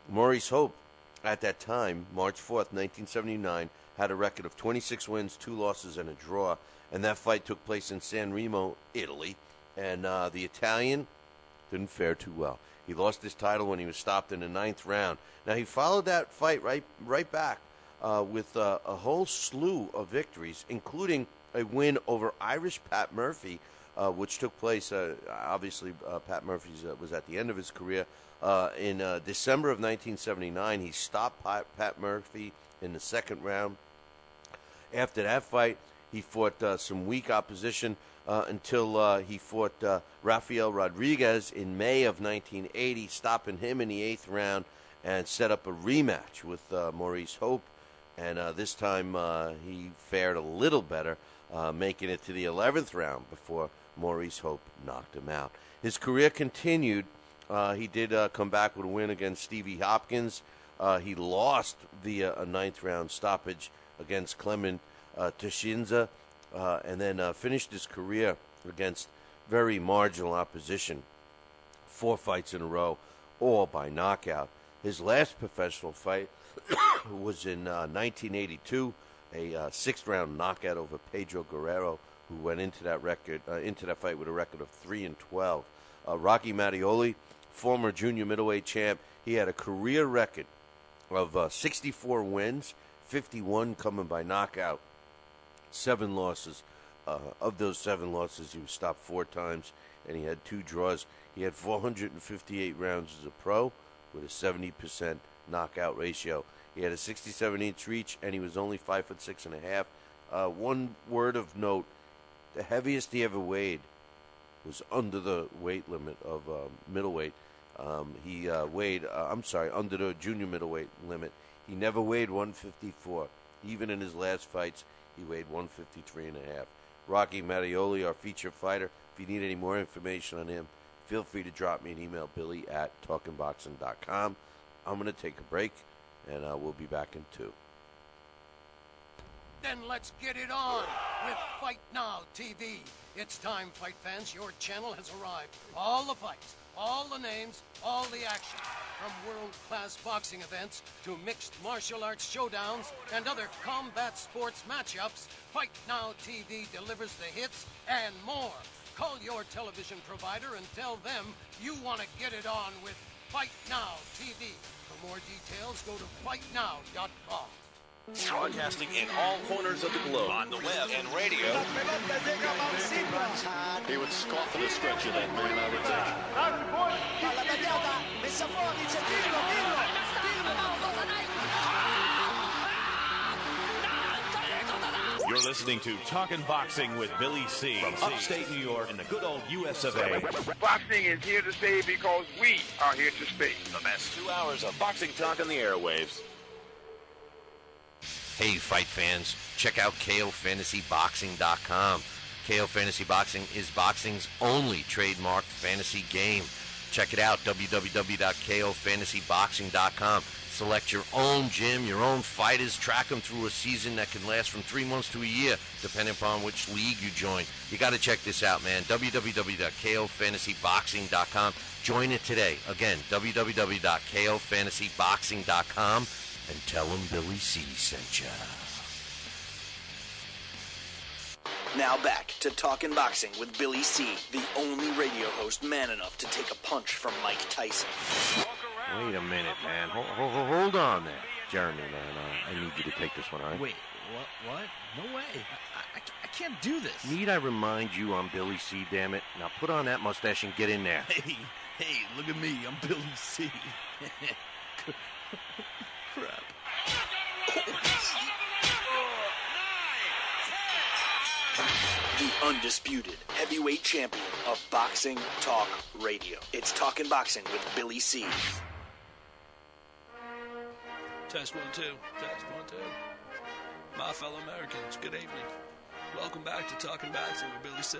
Maurice Hope, at that time, March 4th, 1979, had a record of 26 wins, 2 losses, and a draw. And that fight took place in San Remo, Italy. And the Italian didn't fare too well. He lost his title when he was stopped in the 9th round. Now, he followed that fight right back with a whole slew of victories, including a win over Irish Pat Murphy, which took place, obviously, Pat Murphy was at the end of his career. In December of 1979, he stopped Pat Murphy in the 2nd round. After that fight, he fought some weak opposition until he fought Rafael Rodriguez in May of 1980, stopping him in the 8th round and set up a rematch with Maurice Hope. And this time he fared a little better, making it to the 11th round before Maurice Hope knocked him out. His career continued. He did come back with a win against Stevie Hopkins. He lost via a 9th round stoppage against Clement Tashinza, and then finished his career against very marginal opposition. 4 fights in a row, all by knockout. His last professional fight was in 1982, a 6th round knockout over Pedro Guerrero, who went into that fight with a record of 3-12. Rocky Mattoli, former junior middleweight champ, he had a career record of 64 wins, 51 coming by knockout, 7 losses. Of those 7 losses, he was stopped 4 times, and he had 2 draws. He had 458 rounds as a pro with a 70% knockout ratio. He had a 67-inch reach, and he was only 5'6.5". One word of note: the heaviest he ever weighed was under the weight limit of middleweight. He weighed, under the junior middleweight limit. He never weighed 154. Even in his last fights, he weighed 153.5. Rocky Mattoli, our feature fighter. If you need any more information on him, feel free to drop me an email, billy@talkingboxing.com. I'm going to take a break, and we'll be back in 2. Then let's get it on with Fight Now TV. It's time, fight fans. Your channel has arrived. All the fights, all the names, all the action. From world-class boxing events to mixed martial arts showdowns and other combat sports matchups, Fight Now TV delivers the hits and more. Call your television provider and tell them you want to get it on with Fight Now TV. For more details, go to fightnow.com. Broadcasting in all corners of the globe, on the web and radio. He would scoff at the stretch of that man, I would think. You're listening to Talkin' Boxing with Billy C. From upstate New York in the good old US of A. Boxing is here to stay because we are here to stay. The best 2 hours of boxing talk on the airwaves. Hey, fight fans, check out KOFantasyBoxing.com. KO Fantasy Boxing is boxing's only trademarked fantasy game. Check it out, www.KOFantasyBoxing.com. Select your own gym, your own fighters, track them through a season that can last from 3 months to a year, depending upon which league you join. You got to check this out, man, www.KOFantasyBoxing.com. Join it today. Again, www.KOFantasyBoxing.com. And tell him Billy C sent ya. Now back to Talkin' Boxing with Billy C, the only radio host man enough to take a punch from Mike Tyson. Wait a minute, man. Hold on there. Jeremy, man. I need you to take this one, all right? Wait, What? No way. I can't do this. Need I remind you I'm Billy C, damn it? Now put on that mustache and get in there. Hey, look at me. I'm Billy C. Crap. The undisputed heavyweight champion of Boxing Talk Radio. It's Talking Boxing with Billy C. Test 1, 2. Test 1, 2. My fellow Americans, good evening. Welcome back to Talking Boxing with Billy C.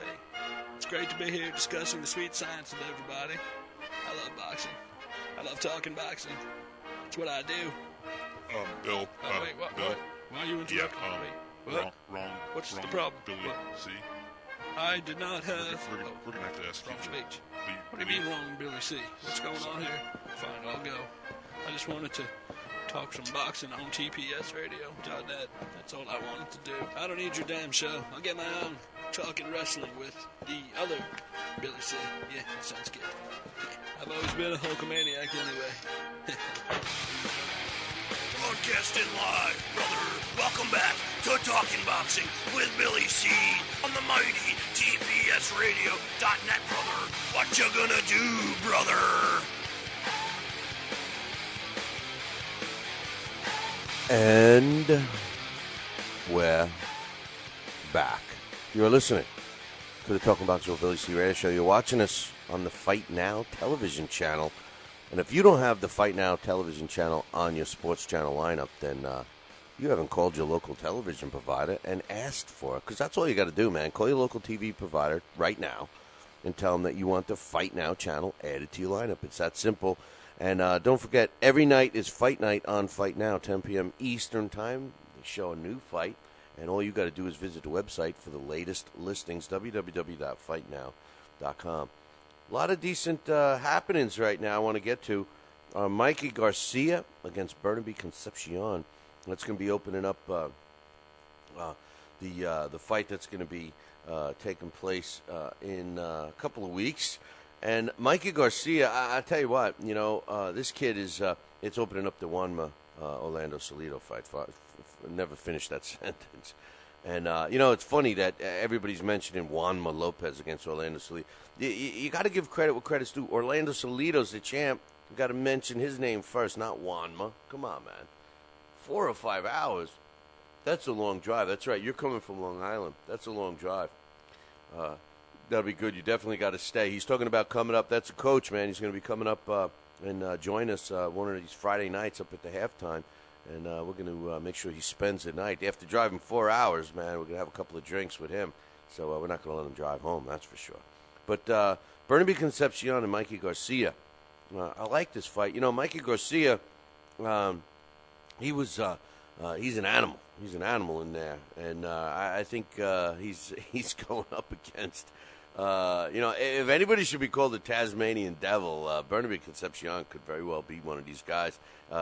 It's great to be here discussing the sweet science with everybody. I love boxing. I love talking boxing. It's what I do. Bill. Wait, what? Bill. Why are you interrupting me? What? Wrong. What's the problem? Billy C. I did not have... We're going to have to ask wrong you. speech. What do you mean wrong, Billy C? What's going on here? Fine, I'll go. I just wanted to talk some boxing on TPSradio.net. That's all I wanted to do. I don't need your damn show. I'll get my own talking wrestling with the other Billy C. Yeah, that sounds good. I've always been a Hulkamaniac anyway. Broadcasting live, brother. Welcome back to Talking Boxing with Billy C. on the mighty TPSradio.net, brother. What you gonna do, brother? And we're back. You're listening to the Talking Boxing with Billy C. Radio Show. You're watching us on the Fight Now television channel. And if you don't have the Fight Now television channel on your sports channel lineup, then you haven't called your local television provider and asked for it. Because that's all you got to do, man. Call your local TV provider right now and tell them that you want the Fight Now channel added to your lineup. It's that simple. And don't forget, every night is Fight Night on Fight Now, 10 p.m. Eastern Time. They show a new fight, and all you got to do is visit the website for the latest listings, www.fightnow.com. A lot of decent happenings right now I want to get to. Mikey Garcia against Bernabe Concepcion. That's going to be opening up the fight that's going to be taking place in a couple of weeks. And Mikey Garcia, I tell you what, this kid is, it's opening up the Juanma Orlando Salido fight. Never finished that sentence. And, it's funny that everybody's mentioning Juanma Lopez against Orlando Salido. You got to give credit where credit's due. Orlando Salido's the champ. You got to mention his name first, not Juanma. Come on, man. 4 or 5 hours. That's a long drive. That's right. You're coming from Long Island. That's a long drive. That'll be good. You definitely got to stay. He's talking about coming up. That's a coach, man. He's going to be coming up and join us one of these Friday nights up at the halftime. And we're going to make sure he spends the night. After driving 4 hours, man, we're going to have a couple of drinks with him. So we're not going to let him drive home, that's for sure. But Bernabe Concepcion and Mikey Garcia. I like this fight. Mikey Garcia, he's an animal. He's an animal in there. And I think he's going up against... if anybody should be called the Tasmanian Devil, Bernabe Concepcion could very well be one of these guys.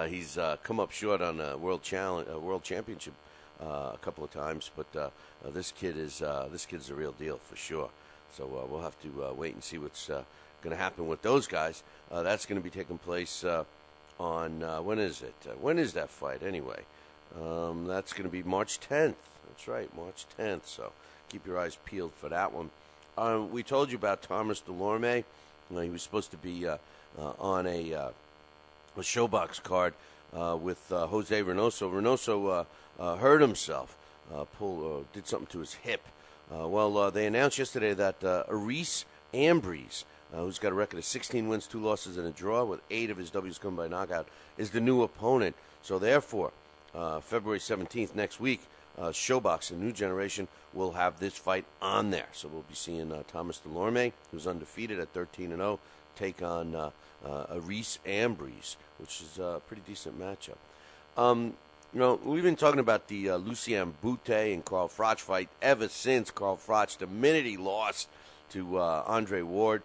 He's come up short on a world championship a couple of times, but this kid's the real deal for sure. So we'll have to wait and see what's going to happen with those guys. That's going to be taking place on when is it? When is that fight anyway? That's going to be March 10th. That's right, March 10th. So keep your eyes peeled for that one. We told you about Thomas Delorme. He was supposed to be on a showbox card with Jose Reynoso. Reynoso hurt himself, did something to his hip. They announced yesterday that Aris Ambrose, who's got a record of 16 wins, 2 losses, and a draw, with 8 of his W's come by knockout, is the new opponent. So therefore, February 17th, next week, Showbox, a new generation, will have this fight on there. So we'll be seeing Thomas Delorme, who's undefeated at 13-0, take on Aris Ambrose, which is a pretty decent matchup. We've been talking about the Lucien Bute and Carl Froch fight ever since Carl Froch, the minute he lost to Andre Ward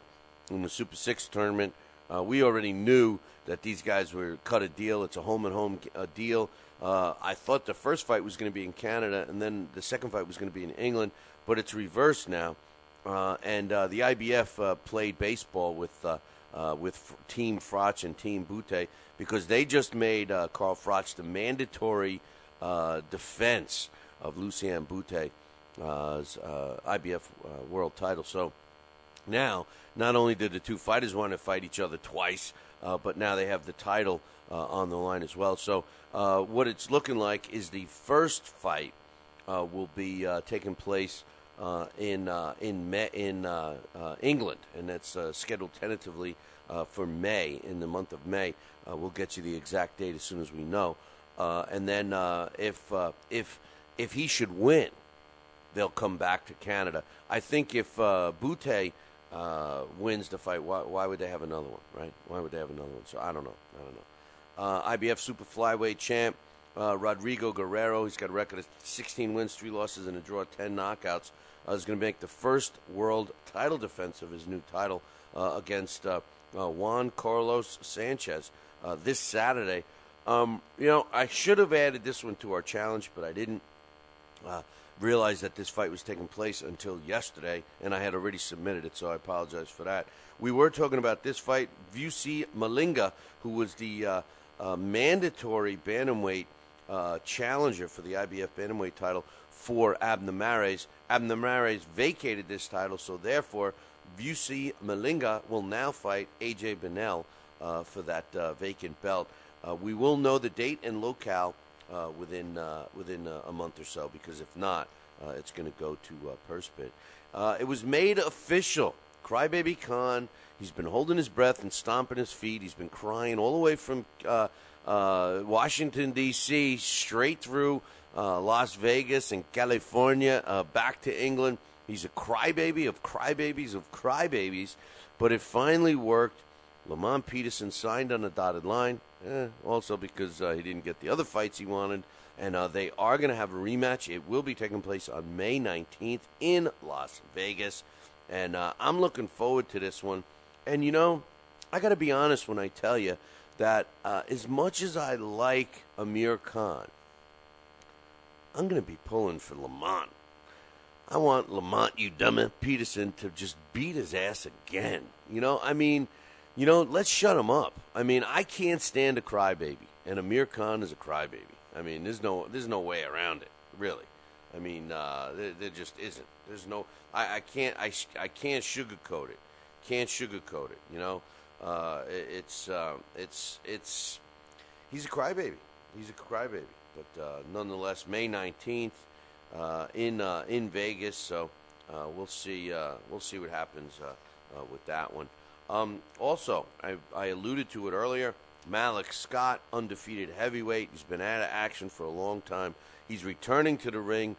in the Super 6 tournament. We already knew that these guys were cut a deal. It's a home-and-home deal. I thought the first fight was going to be in Canada, and then the second fight was going to be in England, but it's reversed now. And the IBF played baseball with Team Froch and Team Bute because they just made Carl Froch the mandatory defense of Lucien Bute's IBF world title. So now, not only did the two fighters want to fight each other twice, but now they have the title on the line as well. So what it's looking like is the first fight will be taking place in England, and that's scheduled tentatively for May, in the month of May. We'll get you the exact date as soon as we know. And then if he should win, they'll come back to Canada. I think if Bute wins the fight, why would they have another one, right? Why would they have another one? So I don't know. IBF Super Flyweight champ Rodrigo Guerrero, he's got a record of 16 wins, 3 losses, and a draw, 10 knockouts. Is going to make the first world title defense of his new title against Juan Carlos Sanchez this Saturday. I should have added this one to our challenge, but I didn't realize that this fight was taking place until yesterday, and I had already submitted it, so I apologize for that. We were talking about this fight. Vusi Malinga, who was the mandatory bantamweight challenger for the IBF bantamweight title for Abner Mares. Abner Mares vacated this title, so therefore Vusi Malinga will now fight AJ Bennell for that vacant belt. We will know the date and locale within a month or so, because if not, it's going to go to purse bid. It was made official. Crybaby Khan, he's been holding his breath and stomping his feet. He's been crying all the way from Washington, D.C., straight through Las Vegas and California, back to England. He's a crybaby of crybabies of crybabies, but it finally worked. Lamont Peterson signed on the dotted line, also because he didn't get the other fights he wanted, and they are going to have a rematch. It will be taking place on May 19th in Las Vegas, and I'm looking forward to this one. And, I got to be honest when I tell you that as much as I like Amir Khan, I'm going to be pulling for Lamont. I want Lamont, you dummy, Peterson to just beat his ass again. Let's shut him up. I can't stand a crybaby, and Amir Khan is a crybaby. There's no way around it, really. There just isn't. There's no. I can't sugarcoat it. Can't sugarcoat it. It's. He's a crybaby. He's a crybaby. But nonetheless, May 19th in Vegas. So we'll see. We'll see what happens with that one. Also, I alluded to it earlier. Malik Scott, undefeated heavyweight. He's been out of action for a long time. He's returning to the ring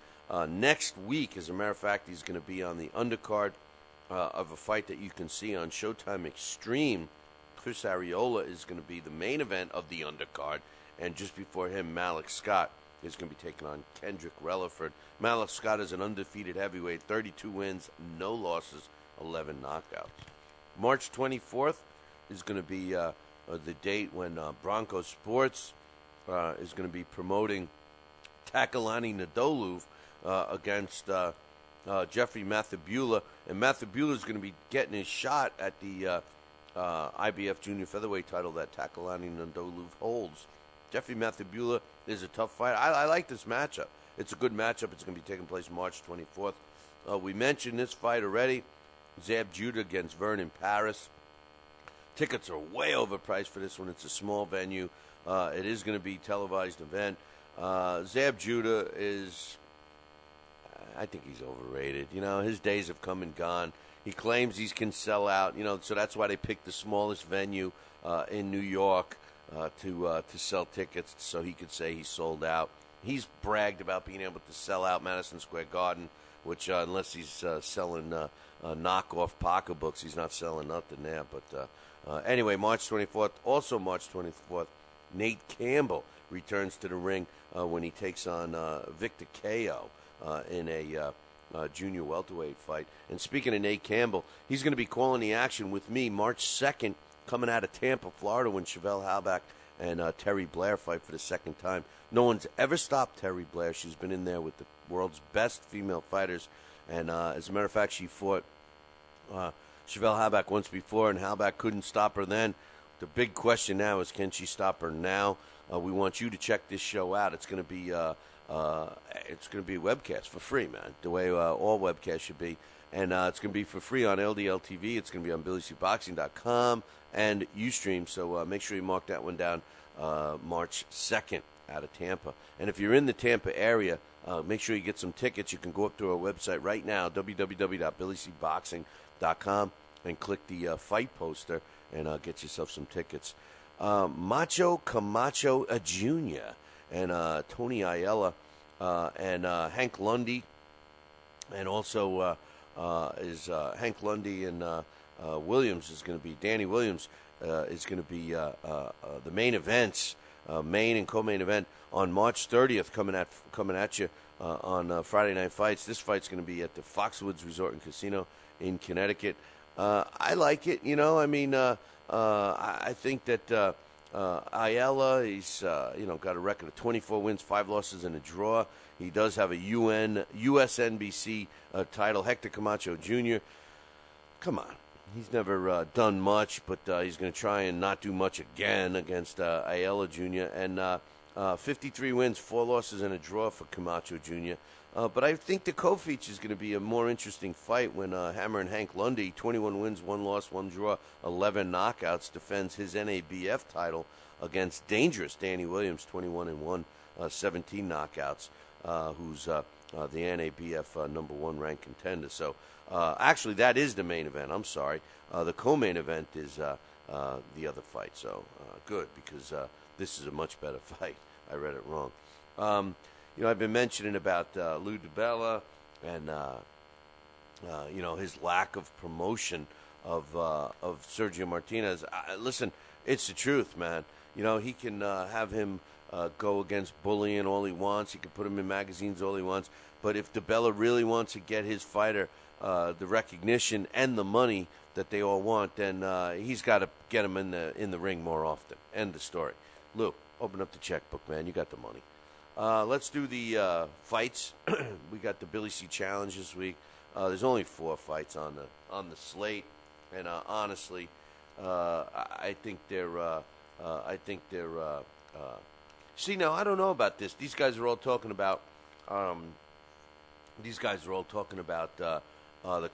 next week. As a matter of fact, he's going to be on the undercard of a fight that you can see on Showtime Extreme. Chris Arreola is going to be the main event of the undercard. And just before him, Malik Scott is going to be taking on Kendrick Relaford. Malik Scott is an undefeated heavyweight, 32 wins, no losses, 11 knockouts. March 24th is going to be the date when Bronco Sports is going to be promoting Takalani Nadoluv against Jeffrey Mathibula. And Mathibula is going to be getting his shot at the IBF junior featherweight title that Takalani Nadoluv holds. Jeffrey Mathibula is a tough fight. I like this matchup. It's a good matchup. It's going to be taking place March 24th. We mentioned this fight already. Zab Judah against Vernon Paris. Tickets are way overpriced for this one. It's a small venue. It is going to be a televised event. Zab Judah is, I think he's overrated. His days have come and gone. He claims he can sell out, so that's why they picked the smallest venue in New York to sell tickets so he could say he sold out. He's bragged about being able to sell out Madison Square Garden, which unless he's selling knockoff pocketbooks, he's not selling nothing there. But anyway, March 24th, also March 24th, Nate Campbell returns to the ring when he takes on Victor Ko in a junior welterweight fight. And speaking of Nate Campbell, he's going to be calling the action with me March 2nd, coming out of Tampa, Florida, when Chevelle Halbach and Terry Blair fight for the second time. No one's ever stopped Terry Blair. She's been in there with the world's best female fighters. And as a matter of fact, she fought Chevelle Halbach once before, and Halbach couldn't stop her then. The big question now is, can she stop her now? We want you to check this show out. It's going to be It's going to be a webcast for free, man, the way all webcasts should be. And it's going to be for free on LDL TV. It's going to be on BillyCBoxing.com and Ustream. So make sure you mark that one down, March 2nd out of Tampa. And if you're in the Tampa area, make sure you get some tickets. You can go up to our website right now, www.BillyCBoxing.com, and click the fight poster and get yourself some tickets. Macho Camacho Jr. and Tony Ayala and Hank Lundy, and also is Hank Lundy and Williams is going to be, Danny Williams is going to be the main events, main and co-main event on March 30th coming at you on Friday Night Fights. This fight's going to be at the Foxwoods Resort and Casino in Connecticut. I like it, you know. I mean, I think that Ayala, he's got a record of 24 wins, 5 losses, and a draw. He does have a USNBC title. Hector Camacho Jr., come on. He's never done much, but he's going to try and not do much again against Ayala Jr. And 53 wins, 4 losses, and a draw for Camacho Jr. But I think the co-feature is going to be a more interesting fight when Hammer and Hank Lundy, 21 wins, 1 loss, 1 draw, 11 knockouts, defends his NABF title against dangerous Danny Williams, 21-1, 17 knockouts, who's the NABF number 1 ranked contender. So actually, that is the main event. I'm sorry. The co-main event is the other fight. So good, because this is a much better fight. I read it wrong. I've been mentioning about Lou DiBella and his lack of promotion of Sergio Martinez. Listen, it's the truth, man. He can have him go against bullying all he wants. He can put him in magazines all he wants. But if DiBella really wants to get his fighter the recognition and the money that they all want, then he's got to get him in the ring more often. End of story. Lou, open up the checkbook, man. You got the money. Let's do the fights. We got the Billy C Challenge this week. There's only 4 fights on the slate, and honestly, I think they're. See, now I don't know about this. These guys are all talking about. The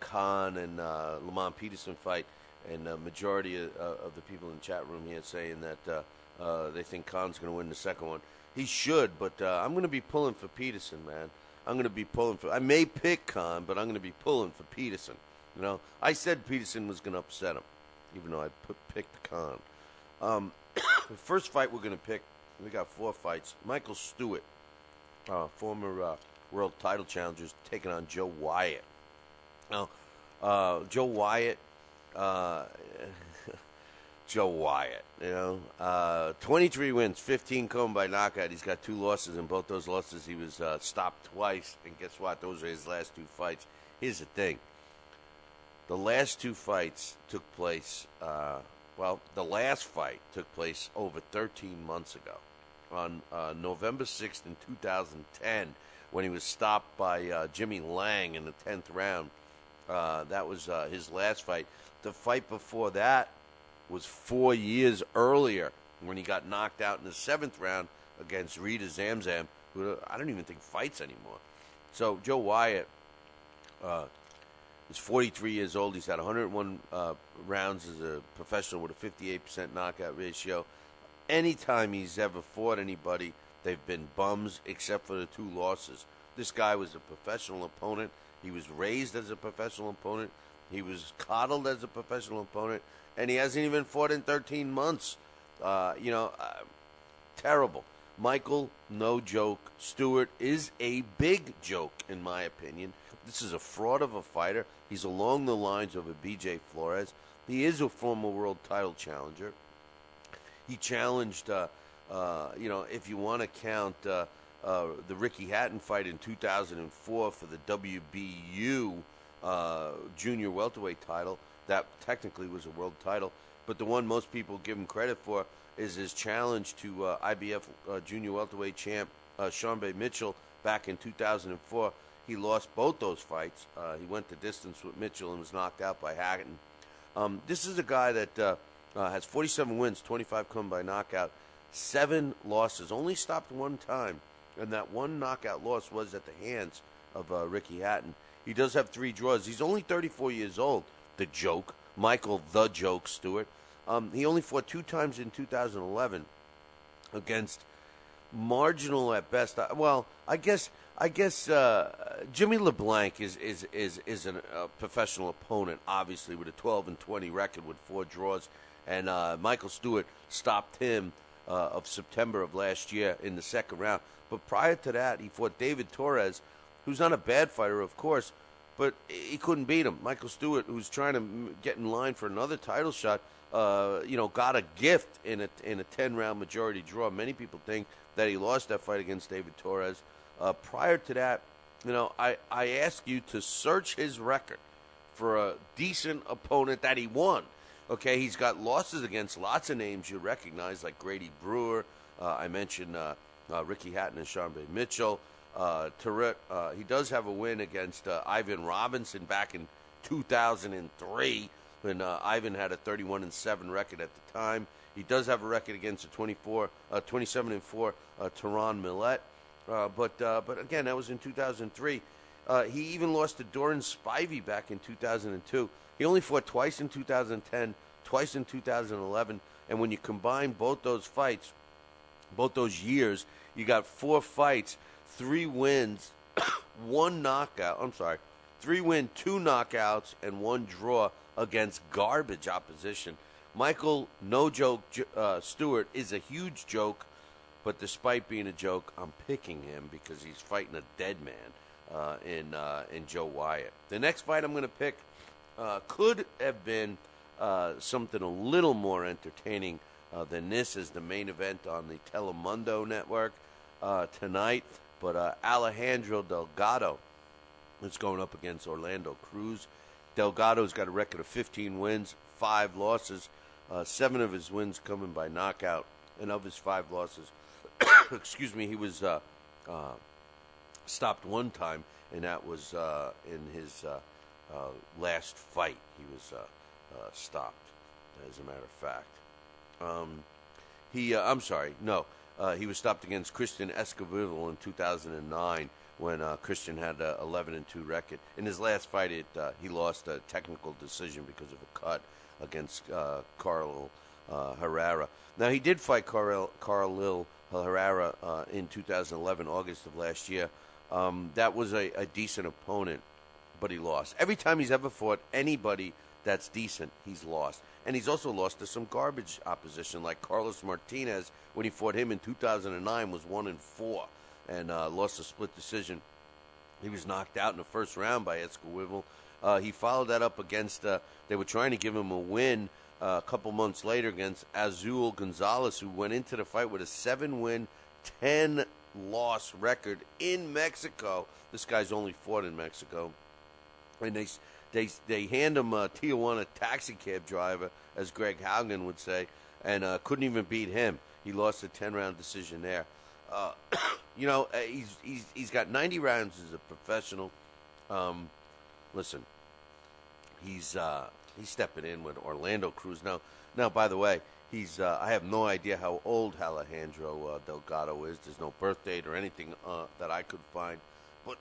Khan and Lamont Peterson fight, and the majority of the people in the chat room here saying that they think Khan's going to win the second one. He should, but I'm going to be pulling for Peterson, man. I may pick Khan, but I'm going to be pulling for Peterson. I said Peterson was going to upset him, even though I picked Khan. The first fight we're going to pick, we got 4 fights. Michael Stewart, former world title challenger, taking on Joe Wyatt. Now, Joe Wyatt, 23 wins, 15 come by knockout. He's got 2 losses. In both those losses, he was stopped twice. And guess what? Those are his last 2 fights. Here's the thing. The last 2 fights took place, the last fight took place over 13 months ago. On November 6th in 2010, when he was stopped by Jimmy Lang in the 10th round. That was his last fight. The fight before that was 4 years earlier, when he got knocked out in the 7th round against Rita Zamzam, who I don't even think fights anymore. So Joe Wyatt is 43 years old. He's had 101 rounds as a professional with a 58% knockout ratio. Anytime he's ever fought anybody, they've been bums, except for the 2 losses. This guy was a professional opponent. He was raised as a professional opponent. He was coddled as a professional opponent. And he hasn't even fought in 13 months. Terrible. Michael, no joke. Stewart is a big joke, in my opinion. This is a fraud of a fighter. He's along the lines of a B.J. Flores. He is a former world title challenger. He challenged, if you want to count the Ricky Hatton fight in 2004 for the WBU junior welterweight title. That technically was a world title. But the one most people give him credit for is his challenge to IBF junior welterweight champ Sean Bay Mitchell back in 2004. He lost both those fights. He went the distance with Mitchell and was knocked out by Hatton. This is a guy that has 47 wins, 25 come by knockout, 7 losses, only stopped 1 time. and that one knockout loss was at the hands of Ricky Hatton. He does have 3 draws. He's only 34 years old, the joke, Michael the Joke Stewart. He only fought 2 times in 2011 against marginal at best. I guess Jimmy LeBlanc is a professional opponent, obviously, with a 12-20 record with 4 draws, and Michael Stewart stopped him of September of last year in the second round. But prior to that, he fought David Torres, who's not a bad fighter, of course, but he couldn't beat him. Michael Stewart, who's trying to get in line for another title shot, got a gift in a 10-round majority draw. Many people think that he lost that fight against David Torres. Prior to that, I ask you to search his record for a decent opponent that he won. Okay, he's got losses against lots of names you recognize, like Grady Brewer. I mentioned Ricky Hatton and Sean B. Mitchell. He does have a win against Ivan Robinson back in 2003 when Ivan had a 31-7 record at the time. He does have a record against a 27-4 Teron Millette. But again, that was in 2003. He even lost to Doran Spivey back in 2002. He only fought twice in 2010, twice in 2011, and when you combine both those fights, both those years, you got 4 fights, 3 wins, 1 knockout. I'm sorry, 3 wins, 2 knockouts, and 1 draw against garbage opposition. Michael No Joke Stewart is a huge joke, but despite being a joke, I'm picking him because he's fighting a dead man in Joe Wyatt. The next fight I'm going to pick could have been something a little more entertaining than this as the main event on the Telemundo network tonight. But Alejandro Delgado is going up against Orlando Cruz. Delgado's got a record of 15 wins, 5 losses, 7 of his wins coming by knockout, and of his 5 losses, excuse me, he was stopped 1 time, and that was in his last fight. He was stopped, as a matter of fact. He was stopped against Christian Escobar in 2009 when Christian had a 11-2 record. In his last fight, he lost a technical decision because of a cut against Carl Herrera. Now, he did fight Carl Herrera in 2011, August of last year. That was a decent opponent, but he lost. Every time he's ever fought anybody that's decent, he's lost. And he's also lost to some garbage opposition, like Carlos Martinez, when he fought him in 2009, was 1-4 and lost a split decision. He was knocked out in the first round by Escobar. He followed that up against, they were trying to give him a win a couple months later against Azul Gonzalez, who went into the fight with a 7-win, 10-loss record in Mexico. This guy's only fought in Mexico. And they hand him a Tijuana taxi cab driver, as Greg Haugen would say, and couldn't even beat him. He lost a 10-round decision there. He's got 90 rounds as a professional. Listen, he's stepping in with Orlando Cruz now. Now, by the way, I have no idea how old Alejandro Delgado is. There's no birth date or anything that I could find. But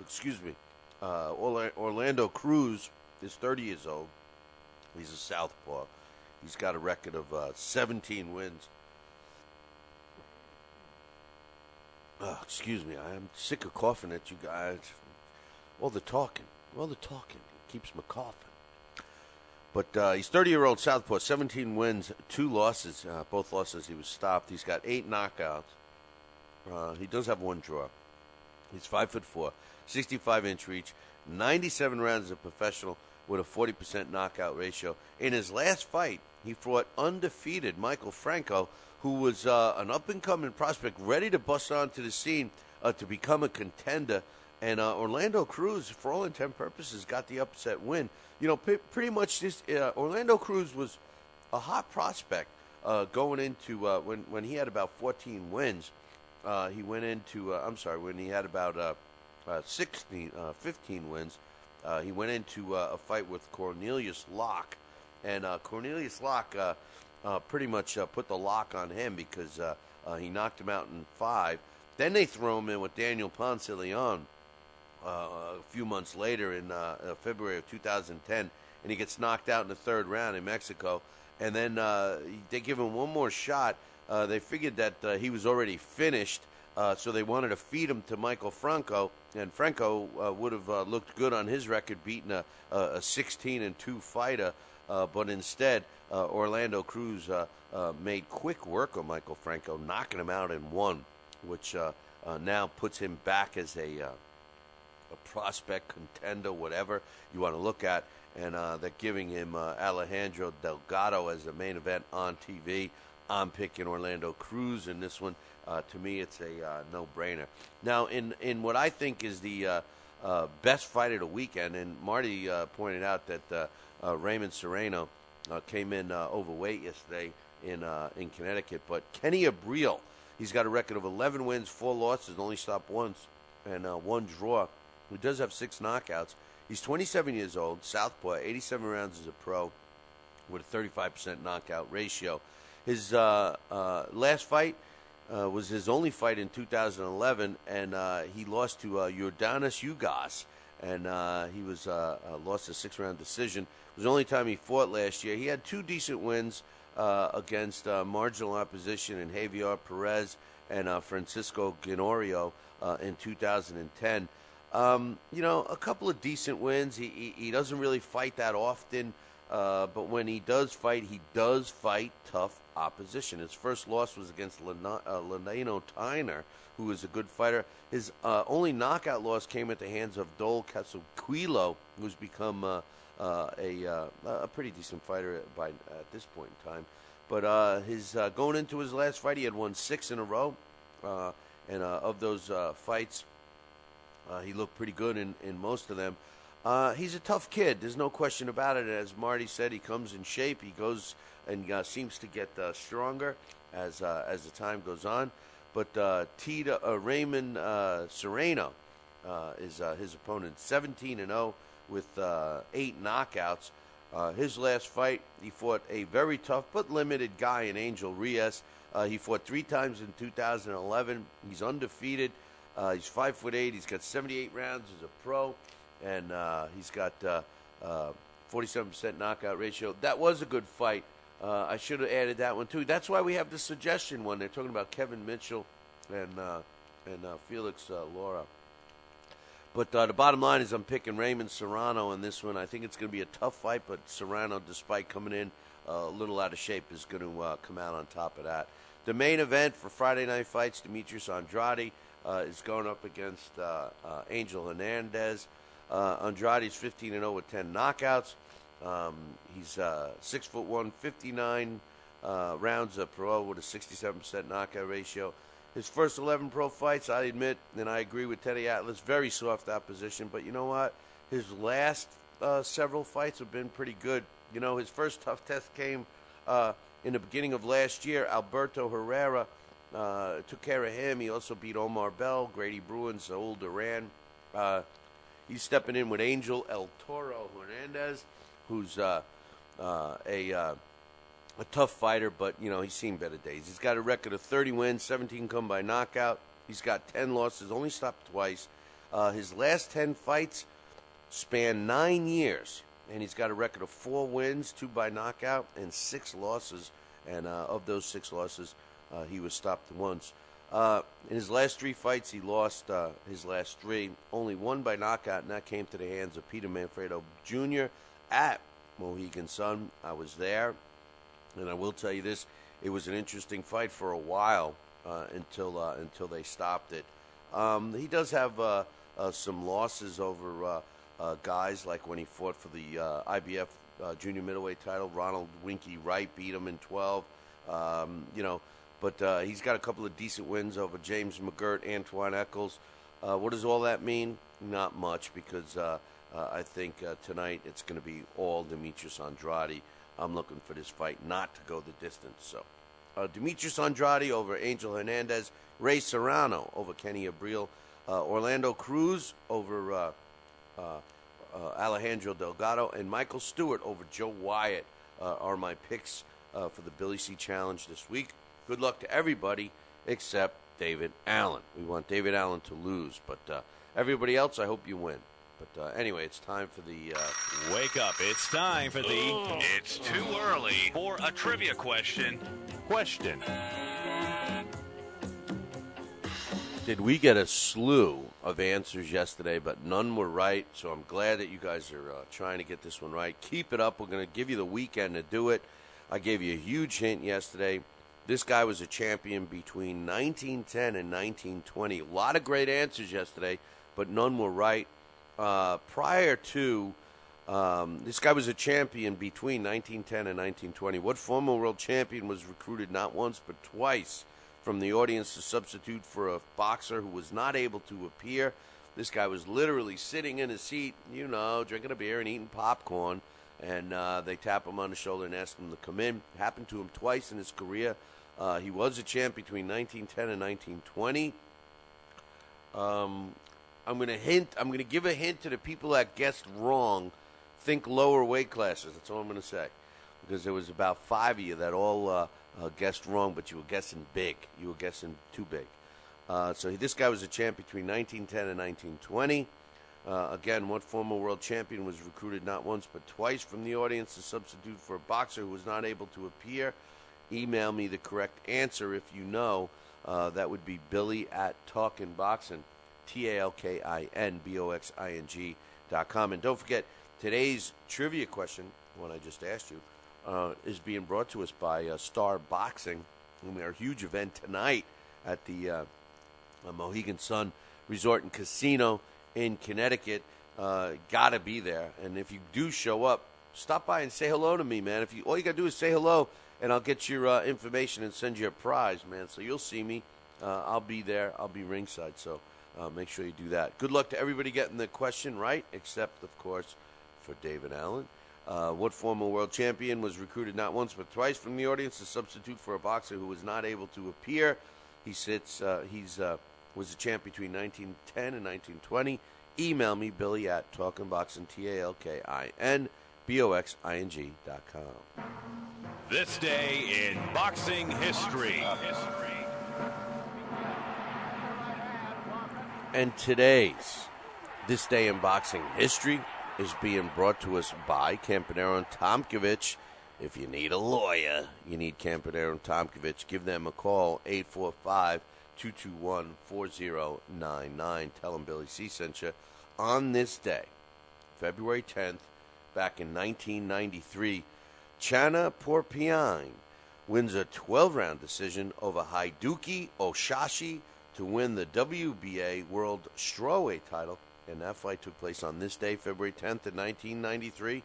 excuse me, Orlando Cruz is 30 years old. He's a southpaw. He's got a record of 17 wins. Excuse me, I am sick of coughing at you guys. All the talking keeps me coughing. But he's 30-year-old southpaw, 17 wins, 2 losses. Both losses he was stopped. He's got 8 knockouts. He does have 1 draw. He's 5'4", 65-inch reach, 97 rounds as a professional with a 40% knockout ratio. In his last fight, he fought undefeated Michael Franco, who was an up-and-coming prospect ready to bust onto the scene to become a contender. And Orlando Cruz, for all intent and purposes, got the upset win. Pretty much this Orlando Cruz was a hot prospect going into when he had about 14 wins. He went into when he had about 15 wins. He went into a fight with Cornelius Locke, and Cornelius Locke pretty much put the lock on him because he knocked him out in 5. Then they throw him in with Daniel Ponce de Leon a few months later in February of 2010, and he gets knocked out in the third round in Mexico. And then they give him one more shot. They figured that he was already finished, so they wanted to feed him to Michael Franco, and Franco would have looked good on his record, beating a 16-2 fighter. But instead, Orlando Cruz made quick work of Michael Franco, knocking him out in one, which now puts him back as a prospect, contender, whatever you want to look at. And they're giving him Alejandro Delgado as the main event on TV. I'm picking Orlando Cruz in this one. To me, it's a no-brainer. Now, in what I think is the best fight of the weekend, and Marty pointed out that Raymond Serrano came in overweight yesterday in Connecticut, but Kenny Abril, he's got a record of 11 wins, 4 losses, only stopped once, and 1 draw. He does have 6 knockouts. He's 27 years old, southpaw, 87 rounds as a pro, with a 35% knockout ratio. His last fight was his only fight in 2011, and he lost to Yordanis Ugas, and he was lost a 6-round decision. It was the only time he fought last year. He had 2 decent wins against marginal opposition in Javier Perez and Francisco Ginorio in 2010. A couple of decent wins. He doesn't really fight that often, but when he does fight tough opposition. His first loss was against Leno Tyner, who is a good fighter. His only knockout loss came at the hands of Dol Casaquilo, who's become a pretty decent fighter at this point in time. But his going into his last fight, he had won 6 in a row, and of those fights, he looked pretty good in most of them. He's a tough kid. There's no question about it. As Marty said, he comes in shape. He goes and seems to get stronger as the time goes on. But Raymond Serrano is his opponent, 17-0 with 8 knockouts. His last fight, he fought a very tough but limited guy in Angel Reyes. He fought 3 times in 2011. He's undefeated. He's 5'8". He's got 78 rounds as a pro, and he's got 47% knockout ratio. That was a good fight. I should have added that one too. That's why we have the suggestion one. They're talking about Kevin Mitchell and Felix Laura. But the bottom line is I'm picking Raymond Serrano in this one. I think it's going to be a tough fight, but Serrano, despite coming in a little out of shape, is going to come out on top of that. The main event for Friday Night Fights, Demetrius Andrade is going up against Angel Hernandez. Andrade's 15-0 with 10 knockouts. He's 6'1", 59 rounds of pro with a 67% knockout ratio. His first 11 pro fights, I admit, and I agree with Teddy Atlas, very soft opposition. But you know what? His last several fights have been pretty good. You know, his first tough test came in the beginning of last year. Alberto Herrera took care of him. He also beat Omar Bell, Grady Bruin, Saul Duran. He's stepping in with Angel El Toro Hernandez, who's a tough fighter, but, you know, he's seen better days. He's got a record of 30 wins, 17 come by knockout. He's got 10 losses, only stopped twice. His last 10 fights span 9 years, and he's got a record of 4 wins, 2 by knockout, and 6 losses. And of those 6 losses, he was stopped once. In his last 3 fights, he lost his last 3. Only 1 by knockout, and that came to the hands of Peter Manfredo Jr. at Mohegan Sun. I was there, and I will tell you this: it was an interesting fight for a while until they stopped it. He does have some losses over guys like when he fought for the IBF junior middleweight title. Ronald Winky Wright beat him in 12. But he's got a couple of decent wins over James McGirt, Antoine Eccles. What does all that mean? Not much, because I think tonight it's going to be all Demetrius Andrade. I'm looking for this fight not to go the distance. So Demetrius Andrade over Angel Hernandez, Ray Serrano over Kenny Abril, Orlando Cruz over Alejandro Delgado, and Michael Stewart over Joe Wyatt are my picks for the Billy C. Challenge this week. Good luck to everybody except David Allen. We want David Allen to lose. But everybody else, I hope you win. But anyway, it's time for the... Wake up. It's time for the... It's too early for a trivia question. Did we get a slew of answers yesterday, but none were right, so I'm glad that you guys are trying to get this one right. Keep it up. We're going to give you the weekend to do it. I gave you a huge hint yesterday. This guy was a champion between 1910 and 1920. A lot of great answers yesterday, but none were right. Prior to, this guy was a champion between 1910 and 1920. What former world champion was recruited not once but twice from the audience to substitute for a boxer who was not able to appear? This guy was literally sitting in his seat, drinking a beer and eating popcorn, and they tap him on the shoulder and ask him to come in. It happened to him twice in his career. He was a champ between 1910 and 1920. I'm going to give a hint to the people that guessed wrong. Think lower weight classes. That's all I'm going to say. Because there was about 5 of you that all guessed wrong, but you were guessing big. You were guessing too big. So this guy was a champ between 1910 and 1920. Again, what former world champion was recruited not once but twice from the audience to substitute for a boxer who was not able to appear? Email me the correct answer if you know. That would be Billy at TalkinBoxing, TalkinBoxing.com. And don't forget, today's trivia question, one I just asked you, is being brought to us by Star Boxing. And we are a huge event tonight at the Mohegan Sun Resort and Casino in Connecticut. Gotta be there. And if you do show up, stop by and say hello to me, man. All you gotta do is say hello, and I'll get your information and send you a prize, man. So you'll see me. I'll be there. I'll be ringside. So make sure you do that. Good luck to everybody getting the question right, except, of course, for David Allen. What former world champion was recruited not once but twice from the audience to substitute for a boxer who was not able to appear? Was a champ between 1910 and 1920. Email me, Billy at TalkinBoxing, TalkinBoxing.com. This day in boxing history. And this day in boxing history is being brought to us by Campanero and Tomkovich. If you need a lawyer, you need Campanero and Tomkovich. Give them a call, 845-221-4099. Tell them Billy C sent you. On this day, February 10th, back in 1993, Chana Porpian wins a 12-round decision over Hideki Oshashi to win the WBA World Strawweight title. And that fight took place on this day, February 10th of 1993.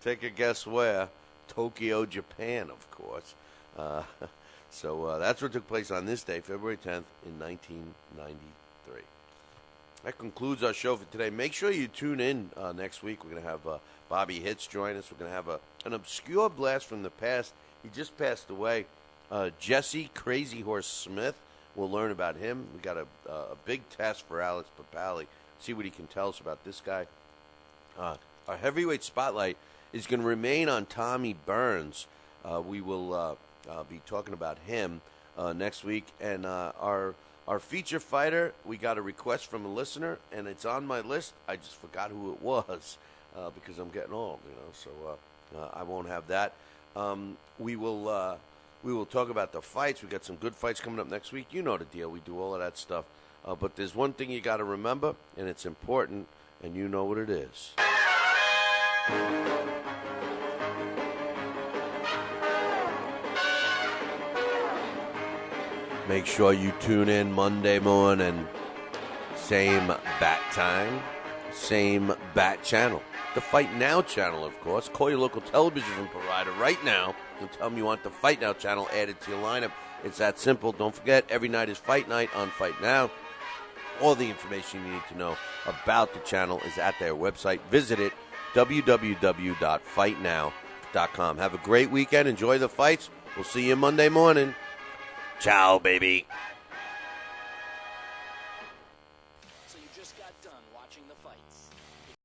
Take a guess where? Tokyo, Japan, of course. So that's what took place on this day, February 10th in 1993. That concludes our show for today. Make sure you tune in next week. We're going to have Bobby Hitz join us. We're going to have an obscure blast from the past. He just passed away. Jesse Crazy Horse Smith. We'll learn about him. We got a big test for Alex Papali. See what he can tell us about this guy. Our heavyweight spotlight is going to remain on Tommy Burns. We will be talking about him next week. And our feature fighter, we got a request from a listener, and it's on my list. I just forgot who it was because I'm getting old, so I won't have that. We will talk about the fights. We got some good fights coming up next week. You know the deal. We do all of that stuff. But there's one thing you got to remember, and it's important, and you know what it is. Make sure you tune in Monday morning. Same bat time, same bat channel. The Fight Now channel, of course. Call your local television provider right now and tell them you want the Fight Now channel added to your lineup. It's that simple. Don't forget, every night is Fight Night on Fight Now. All the information you need to know about the channel is at their website. Visit it, www.fightnow.com. Have a great weekend. Enjoy the fights. We'll see you Monday morning. Ciao, baby.